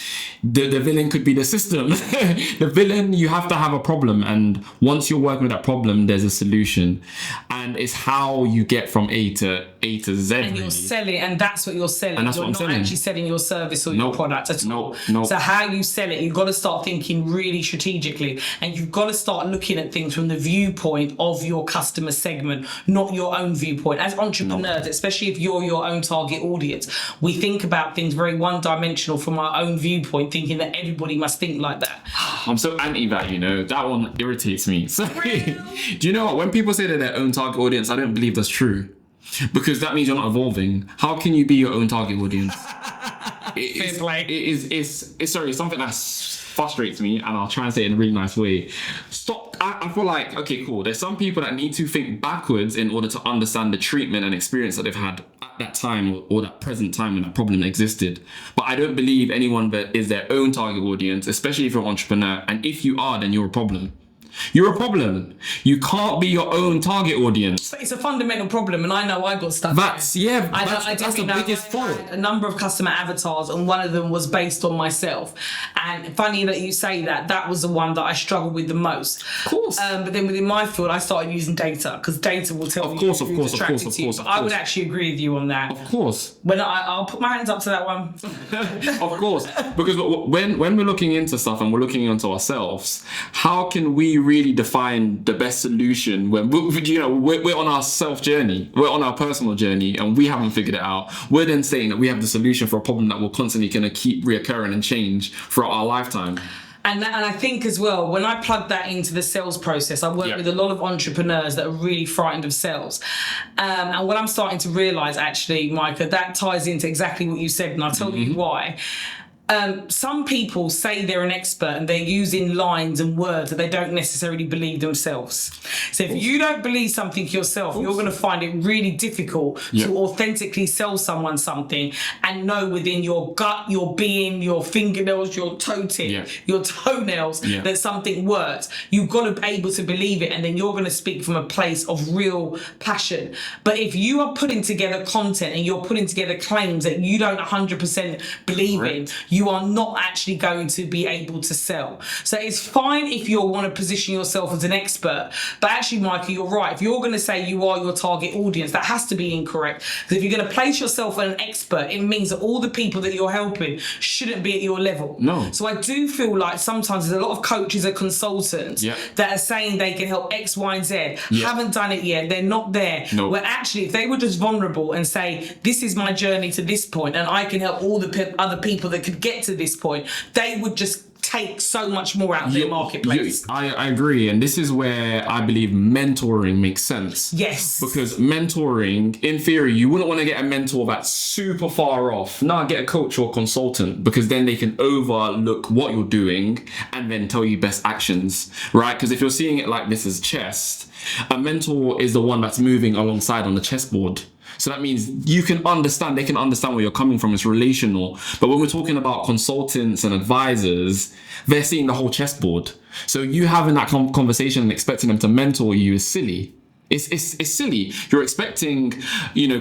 The villain could be the system. The villain, you have to have a problem, and once you're working with that problem, there's a solution. And it's how you get from A to Z. And you're selling, and that's what you're selling. And that's you're what I'm not selling. actually selling your service or your product at all. No. So how you sell it, you've got to start thinking really strategically, and you've got to start looking at things from the viewpoint of your customer segment, not your own viewpoint. As entrepreneurs, especially if you're your own target audience, we think about things very one-dimensional from our own viewpoint, thinking that everybody must think like that. I'm so anti that, that one irritates me. So, do you know what? When people say they're their own target audience, I don't believe that's true. Because that means you're not evolving. How can you be your own target audience? It's something that frustrates me, and I'll try and say it in a really nice way. Stop. I feel like, okay, cool. There's some people that need to think backwards in order to understand the treatment and experience that they've had at that time or that present time when that problem existed. But I don't believe anyone that is their own target audience, especially if you're an entrepreneur. And if you are, then you're a problem. You're a problem. You can't be your own target audience. It's a fundamental problem, and I know I got stuck. That's there. that's the biggest fault. A number of customer avatars, and one of them was based on myself. And funny that you say that. That was the one that I struggled with the most. Of course. But then within my field, I started using data, because data will tell you who's attracted to you. But I would actually agree with you on that. Of course. When I'll put my hands up to that one. Of course, because when we're looking into stuff and we're looking into ourselves, how can we really define the best solution when we're on our self journey, we're on our personal journey, and we haven't figured it out? We're then saying that we have the solution for a problem that will constantly kind of keep reoccurring and change throughout our lifetime. And I think as well, when I plug that into the sales process, I work with a lot of entrepreneurs that are really frightened of sales. And what I'm starting to realise, actually, Micah, that ties into exactly what you said, and I'll tell you why. Some people say they're an expert and they're using lines and words that they don't necessarily believe themselves. So if you don't believe something yourself, you're going to find it really difficult to authentically sell someone something and know within your gut, your being, your fingernails, your toe tip, your toenails, that something works. You've got to be able to believe it, and then you're going to speak from a place of real passion. But if you are putting together content and you're putting together claims that you don't 100% believe in, you are not actually going to be able to sell. So it's fine if you want to position yourself as an expert, but actually, Micah, you're right. If you're going to say you are your target audience, that has to be incorrect. Because if you're going to place yourself as an expert, it means that all the people that you're helping shouldn't be at your level. No. So I do feel like sometimes there's a lot of coaches or consultants that are saying they can help X, Y, and Z, haven't done it yet, they're not there. No. Where actually, if they were just vulnerable and say, this is my journey to this point, and I can help all the other people that could get to this point, they would just take so much more out of their marketplace. I agree, and this is where I believe mentoring makes sense. Yes. Because mentoring, in theory, you wouldn't want to get a mentor that's super far off. No, get a coach or consultant, because then they can overlook what you're doing and then tell you best actions, right? Because if you're seeing it like this as chess, a mentor is the one that's moving alongside on the chessboard. So that means they can understand where you're coming from. It's relational. But when we're talking about consultants and advisors, they're seeing the whole chessboard. So you having that conversation and expecting them to mentor you is silly. It's silly. You're expecting,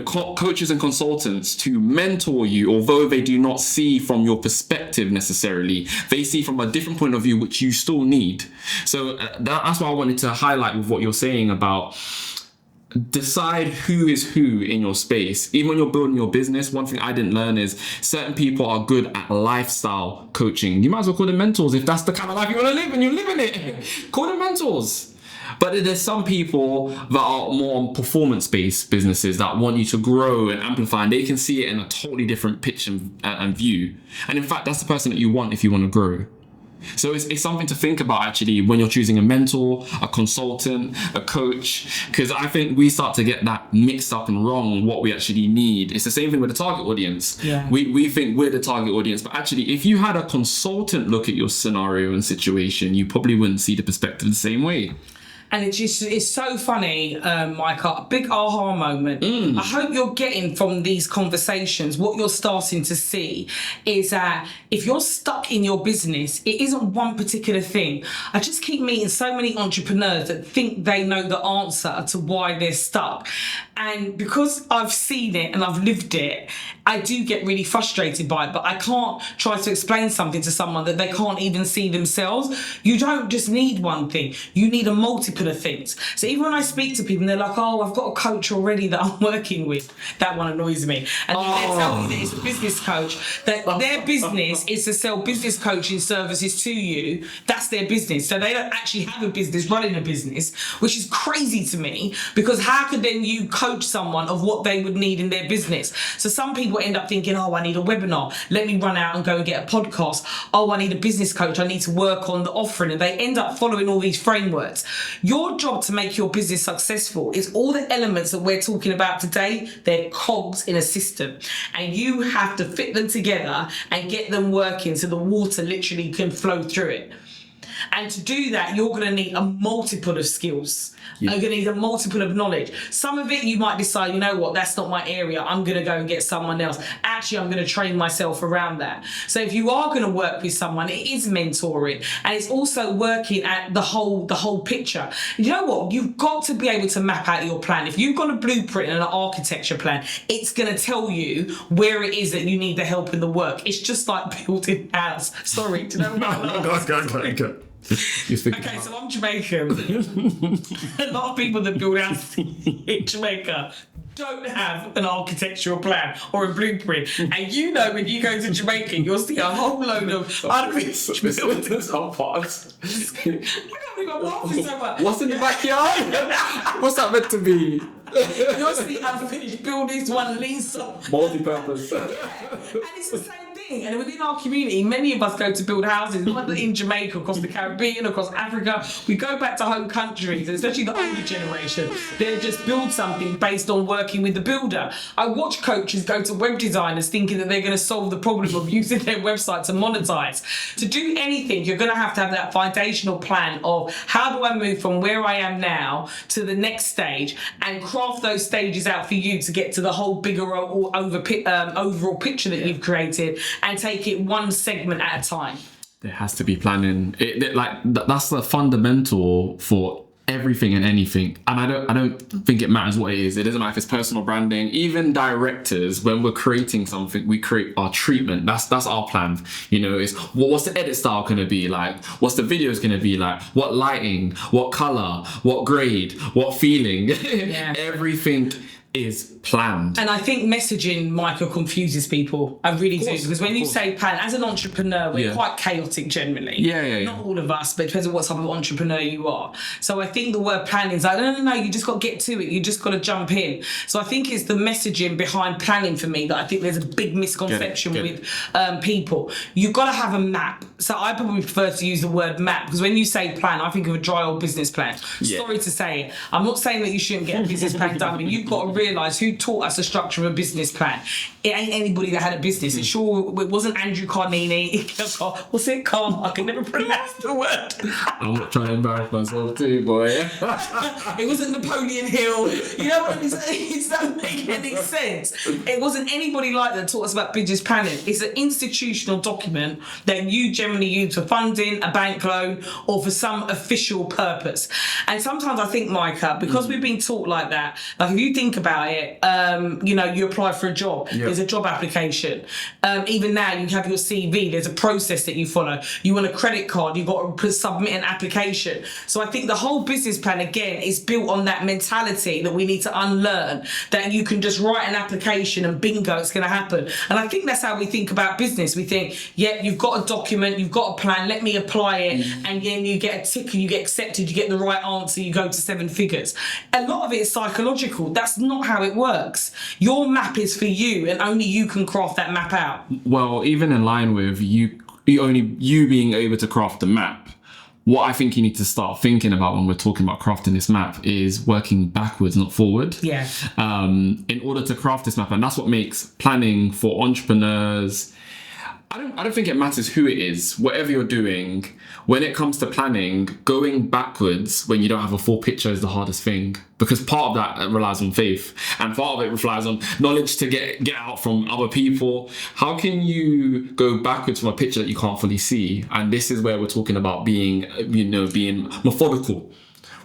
coaches and consultants to mentor you, although they do not see from your perspective necessarily. They see from a different point of view, which you still need. So that's why I wanted to highlight with what you're saying about decide who is who in your space. Even when you're building your business, one thing I didn't learn is certain people are good at lifestyle coaching. You might as well call them mentors if that's the kind of life you want to live and you're living it. Call them mentors. But there's some people that are more on performance-based businesses that want you to grow and amplify, and they can see it in a totally different pitch and view. And in fact, that's the person that you want if you want to grow. So it's something to think about actually when you're choosing a mentor, a consultant, a coach, because I think we start to get that mixed up and wrong what we actually need. It's the same thing with the target audience. Yeah. We think we're the target audience, but actually if you had a consultant look at your scenario and situation, you probably wouldn't see the perspective the same way. And it's so funny, Micah, a big aha moment. I hope you're getting from these conversations, what you're starting to see is that if you're stuck in your business, it isn't one particular thing. I just keep meeting so many entrepreneurs that think they know the answer to why they're stuck. And because I've seen it and I've lived it, I do get really frustrated by it, but I can't try to explain something to someone that they can't even see themselves. You don't just need one thing, you need a multiple of things. So even when I speak to people and they're like, oh, I've got a coach already that I'm working with, that one annoys me. And then they tell me that it's a business coach, that their business is to sell business coaching services to you. That's their business. So they don't actually have a business running a business, which is crazy to me, because how could then you coach someone of what they would need in their business? So some people end up thinking, oh, I need a webinar, let me run out and go and get a podcast. Oh, I need a business coach, I need to work on the offering. And they end up following all these frameworks. Your job to make your business successful is all the elements that we're talking about today, they're cogs in a system. And you have to fit them together and get them working so the water literally can flow through it. And to do that, you're going to need a multiple of skills. You're going to need a multiple of knowledge. Some of it you might decide, you know what, that's not my area. I'm going to go and get someone else. Actually, I'm going to train myself around that. So if you are going to work with someone, it is mentoring, and it's also working at the whole picture. You know what? You've got to be able to map out your plan. If you've got a blueprint and an architecture plan, it's going to tell you where it is that you need the help in the work. It's just like building a house. Sorry, do you know what Go. Okay, so I'm Jamaican. A lot of people that build houses in Jamaica don't have an architectural plan or a blueprint. And you know, when you go to Jamaica, you'll see a whole load of unfinished buildings. This whole part. I can't believe I'm laughing so much. What's in the backyard? What's that meant to be? You'll see unfinished buildings, one lease up. Multi-purpose. And it's the same thing. And within our community, many of us go to build houses, not in Jamaica, across the Caribbean, across Africa. We go back to home countries, and especially the older generation, they just build something based on working with the builder. I watch coaches go to web designers thinking that they're going to solve the problem of using their website to monetize. To do anything, you're going to have that foundational plan of how do I move from where I am now to the next stage, and craft those stages out for you to get to the whole bigger overall picture that you've created, and take it one segment at a time. There has to be planning. That's the fundamental for everything and anything. And I don't think it matters what it is. It doesn't matter if it's personal branding. Even directors, when we're creating something, we create our treatment. That's our plan. You know, is what's the edit style going to be like? What's the videos going to be like? What lighting? What color? What grade? What feeling? Yeah. Everything is planned. And I think messaging, Michael, confuses people. I really do. Because when you say plan, as an entrepreneur, we're quite chaotic generally. Yeah. Not all of us, but it depends on what type of entrepreneur you are. So I think the word planning is like, no, you just got to get to it. You just got to jump in. So I think it's the messaging behind planning for me that I think there's a big misconception with people. You've got to have a map. So I probably prefer to use the word map, because when you say plan, I think of a dry old business plan. Sorry to say it. I'm not saying that you shouldn't get a business plan done, but you've got to realise who taught us the structure of a business plan. It ain't anybody that had a business. It wasn't Andrew Carnegie. What's it called? I can never pronounce the word. I'm not trying to embarrass myself too, boy. It wasn't Napoleon Hill. You know what I mean? It doesn't make any sense. It wasn't anybody like that taught us about business planning. It's an institutional document that you generally use for funding, a bank loan, or for some official purpose. And sometimes I think, Micah, because we've been taught like that, like if you think about it, you apply for a job. There's a job application. Even now, you have your CV. There's a process that you follow. You want a credit card, you've got to submit an application. So I think the whole business plan, again, is built on that mentality that we need to unlearn, that you can just write an application and bingo, it's going to happen. And I think that's how we think about business. We think, you've got a document, you've got a plan, let me apply it, and then you get a ticker, you get accepted, you get the right answer, you go to 7 figures. A lot of it is psychological. That's not how it works. Your map is for you, and only you can craft that map out. Well, even in line with you being able to craft the map, what I think you need to start thinking about when we're talking about crafting this map is working backwards, not forward. Yeah. In order to craft this map, and that's what makes planning for entrepreneurs I don't think it matters who it is, whatever you're doing. When it comes to planning, going backwards when you don't have a full picture is the hardest thing, because part of that relies on faith and part of it relies on knowledge to get out from other people. How can you go backwards from a picture that you can't fully see? And this is where we're talking about being methodical.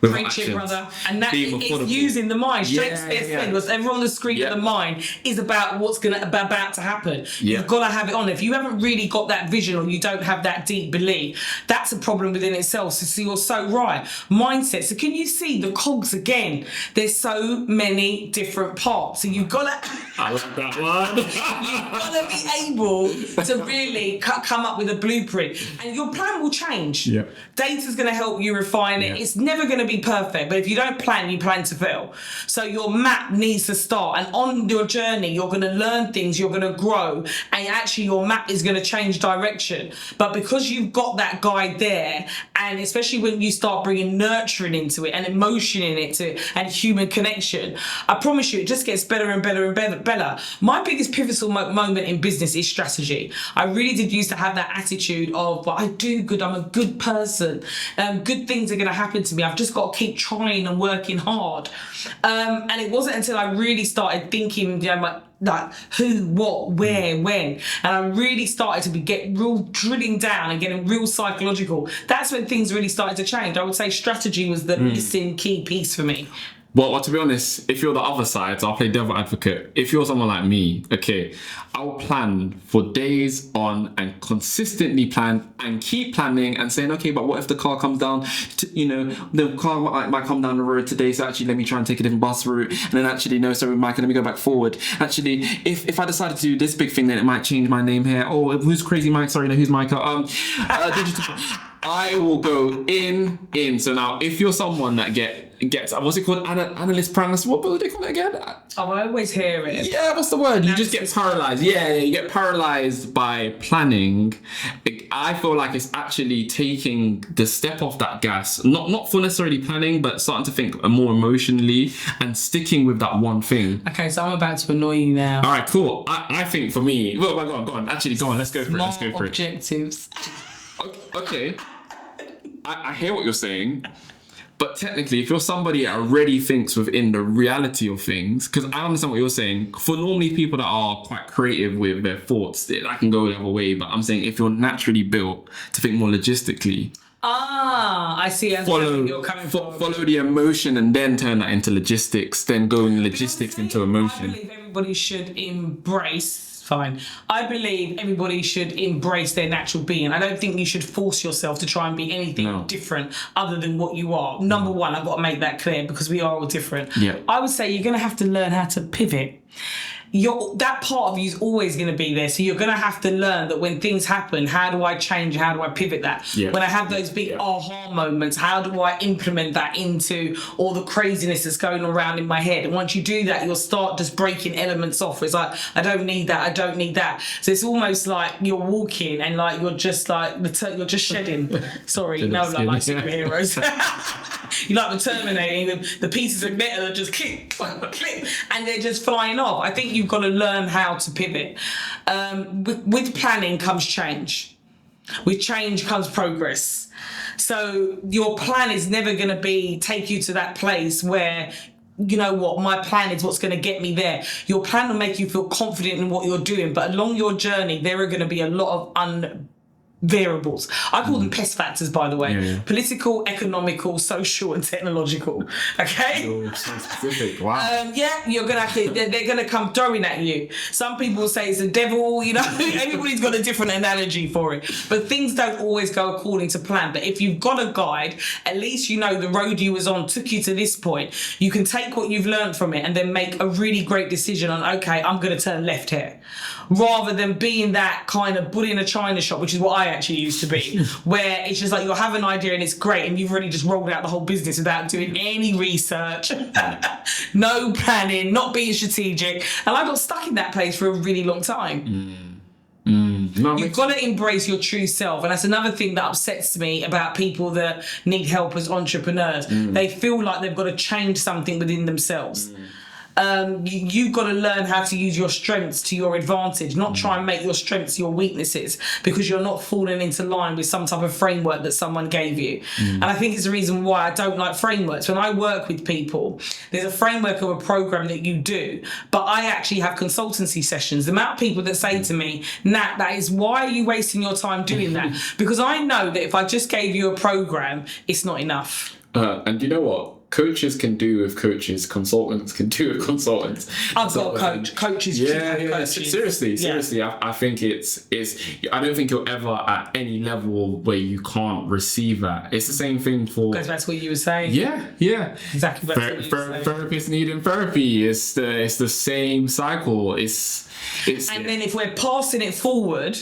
Preach it, brother. And that is using the mind. Shakespeare said, whatever on the screen of the mind is about what's about to happen. You've got to have it on. If you haven't really got that vision or you don't have that deep belief, that's a problem within itself. So you're so right. Mindset. So can you see the cogs again? There's so many different parts. So you've got to... I like that one. You've got to be able to really come up with a blueprint. And your plan will change. Yeah. Data's going to help you refine it. It's never going to be perfect, but if you don't plan, you plan to fail. So your map needs to start, and on your journey you're going to learn things, you're going to grow, and actually your map is going to change direction. But because you've got that guide there, and especially when you start bringing nurturing into it and emotion in it and human connection, I promise you it just gets better and better and better. My biggest pivotal moment in business is strategy. I really did used to have that attitude of, but I do good, I'm a good person, good things are going to happen to me, I've just got to keep trying and working hard. And it wasn't until I really started thinking, like who, what, where, when, and I really started to get real drilling down and getting real psychological. That's when things really started to change. I would say strategy was the missing key piece for me. Well, to be honest, if you're the other side, I'll play devil advocate. If you're someone like me, okay, I'll plan for days on and consistently plan and keep planning and saying, okay, but what if the car comes down, the car might come down the road today, so actually let me try and take a different bus route. And then actually, no, sorry, Micah, let me go back forward. Actually, if I decided to do this big thing, then it might change my name here. Oh, who's crazy Mike? Sorry, no, who's Micah? Digital. I will go in. So now, if you're someone that gets what's it called? Analyst paralysis. What do they call it again? Oh, I always hear it. Yeah, what's the word? You just get paralyzed. Yeah, you get paralyzed by planning. I feel like it's actually taking the step off that gas, not for necessarily planning, but starting to think more emotionally and sticking with that one thing. Okay, so I'm about to annoy you now. All right, cool. I think for me, well, go on. Actually, go on. Let's go for it. Small objectives. Okay. I hear what you're saying. But technically, if you're somebody that already thinks within the reality of things, because I understand what you're saying, for normally people that are quite creative with their thoughts, I can go the other way, but I'm saying if you're naturally built to think more logistically, I see. Follow the emotion and then turn that into logistics, then going logistics into emotion. I believe everybody should embrace... I believe everybody should embrace their natural being. I don't think you should force yourself to try and be anything different other than what you are. Number one, I've got to make that clear because we are all different. Yeah. I would say you're going to have to learn how to pivot. That part of you is always going to be there. So you're going to have to learn that when things happen, how do I change? How do I pivot that? Yeah. When I have those big aha moments, how do I implement that into all the craziness that's going around in my head? And once you do that, you'll start just breaking elements off. It's like, I don't need that. I don't need that. So it's almost like you're walking and like you're just like, you're just shedding. Sorry, no, like superheroes. You like the Terminator, the pieces of metal that just click, and they're just flying off. I think you've got to learn how to pivot. With planning comes change. With change comes progress. So your plan is never going to take you to that place where, you know what, my plan is what's going to get me there. Your plan will make you feel confident in what you're doing, but along your journey, there are going to be a lot of variables. I call them pest factors, by the way. Political, economical, social, and technological. Okay? Oh, so specific. Wow. You're gonna have to. They're gonna come throwing at you. Some people say it's the devil. You know, everybody's got a different analogy for it. But things don't always go according to plan. But if you've got a guide, at least you know the road you was on took you to this point. You can take what you've learned from it and then make a really great decision on, okay, I'm gonna turn left here, rather than being that kind of bull in a china shop, which is what I actually used to be, where it's just like you have an idea and it's great and you've already just rolled out the whole business without doing any research, no planning, not being strategic, and I got stuck in that place for a really long time. You've got to embrace your true self, and that's another thing that upsets me about people that need help as entrepreneurs. They feel like they've got to change something within themselves. you've got to learn how to use your strengths to your advantage, not try and make your strengths your weaknesses, because you're not falling into line with some type of framework that someone gave you. And I think it's the reason why I don't like frameworks. When I work with people, there's a framework of a program that you do, but I actually have consultancy sessions. The amount of people that say to me, Nat, that is, why are you wasting your time doing that? Because I know that if I just gave you a program, it's not enough. And you know what? Coaches can do with coaches, consultants can do with consultants. I've got a coach. Coaches. Coaches. Seriously. I think it's. I don't think you're ever at any level where you can't receive that. It's the same thing for. Because that's what you were saying. Yeah. Exactly. That's what you were saying. Therapists needing therapy. It's the same cycle. And then if we're passing it forward,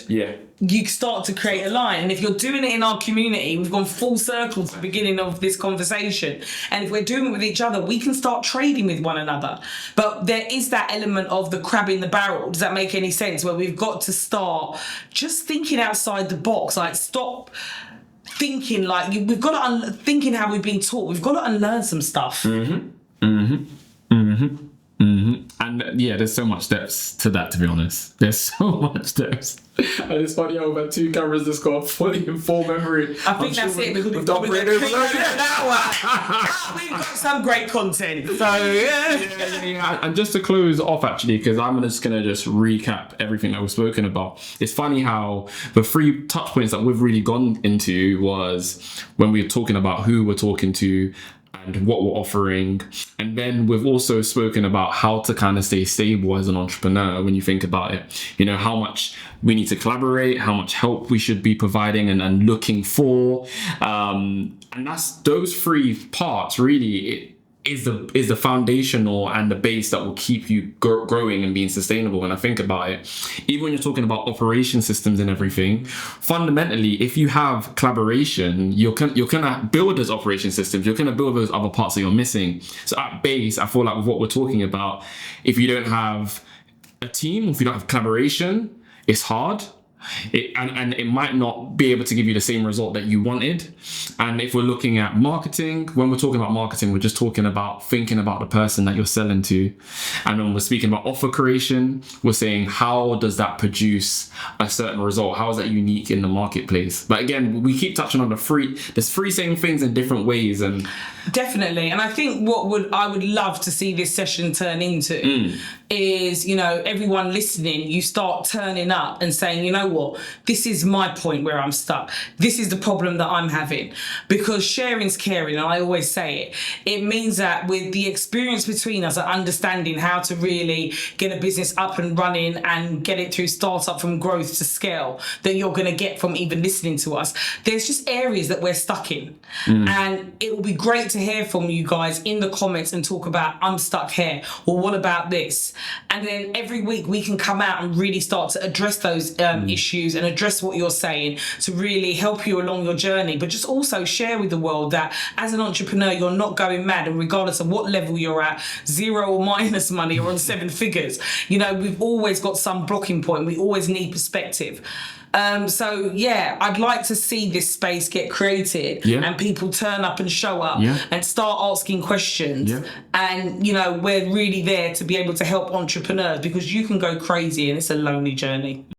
you start to create a line. And if you're doing it in our community, we've gone full circle to the beginning of this conversation. And if we're doing it with each other, we can start trading with one another. But there is that element of the crab in the barrel. Does that make any sense? Where we've got to start just thinking outside the box. Like, stop thinking like we've got to thinking how we've been taught. We've got to unlearn some stuff. And there's so much depth to that, to be honest. There's so much depth. And it's funny how we've had 2 cameras that's got fully in full memory. I think that's it, because we've got we've got some great content. So yeah. And just to close off, actually, because I'm just gonna recap everything that we've spoken about. It's funny how the 3 touch points that we've really gone into was when we were talking about who we're talking to and what we're offering. And then we've also spoken about how to kind of stay stable as an entrepreneur when you think about it. You know, how much we need to collaborate, how much help we should be providing and looking for. And that's those 3 parts really is the foundational and the base that will keep you growing and being sustainable. And I think about it, even when you're talking about operation systems and everything, fundamentally, if you have collaboration, you're gonna build those operation systems, you're gonna build those other parts that you're missing. So at base, I feel like with what we're talking about, if you don't have a team, if you don't have collaboration, it's hard. And it might not be able to give you the same result that you wanted. And if we're looking at marketing, when we're talking about marketing, we're just talking about thinking about the person that you're selling to. And when we're speaking about offer creation, we're saying, how does that produce a certain result? How is that unique in the marketplace? But again, we keep touching on there's 3 same things in different ways. And definitely. And I think I would love to see this session turn into is, everyone listening, you start turning up and saying, you know what, this is my point where I'm stuck. This is the problem that I'm having. Because sharing's caring, and I always say it means that with the experience between us and understanding how to really get a business up and running and get it through startup from growth to scale that you're going to get from even listening to us, there's just areas that we're stuck in. And it will be great to hear from you guys in the comments and talk about, I'm stuck here, or what about this? And then every week we can come out and really start to address those issues and address what you're saying to really help you along your journey, but just also share with the world that as an entrepreneur, you're not going mad, and regardless of what level you're at, 0 or minus money or on 7 figures, we've always got some blocking point. We always need perspective. I'd like to see this space get created and people turn up and show up and start asking questions. And, we're really there to be able to help entrepreneurs, because you can go crazy and it's a lonely journey.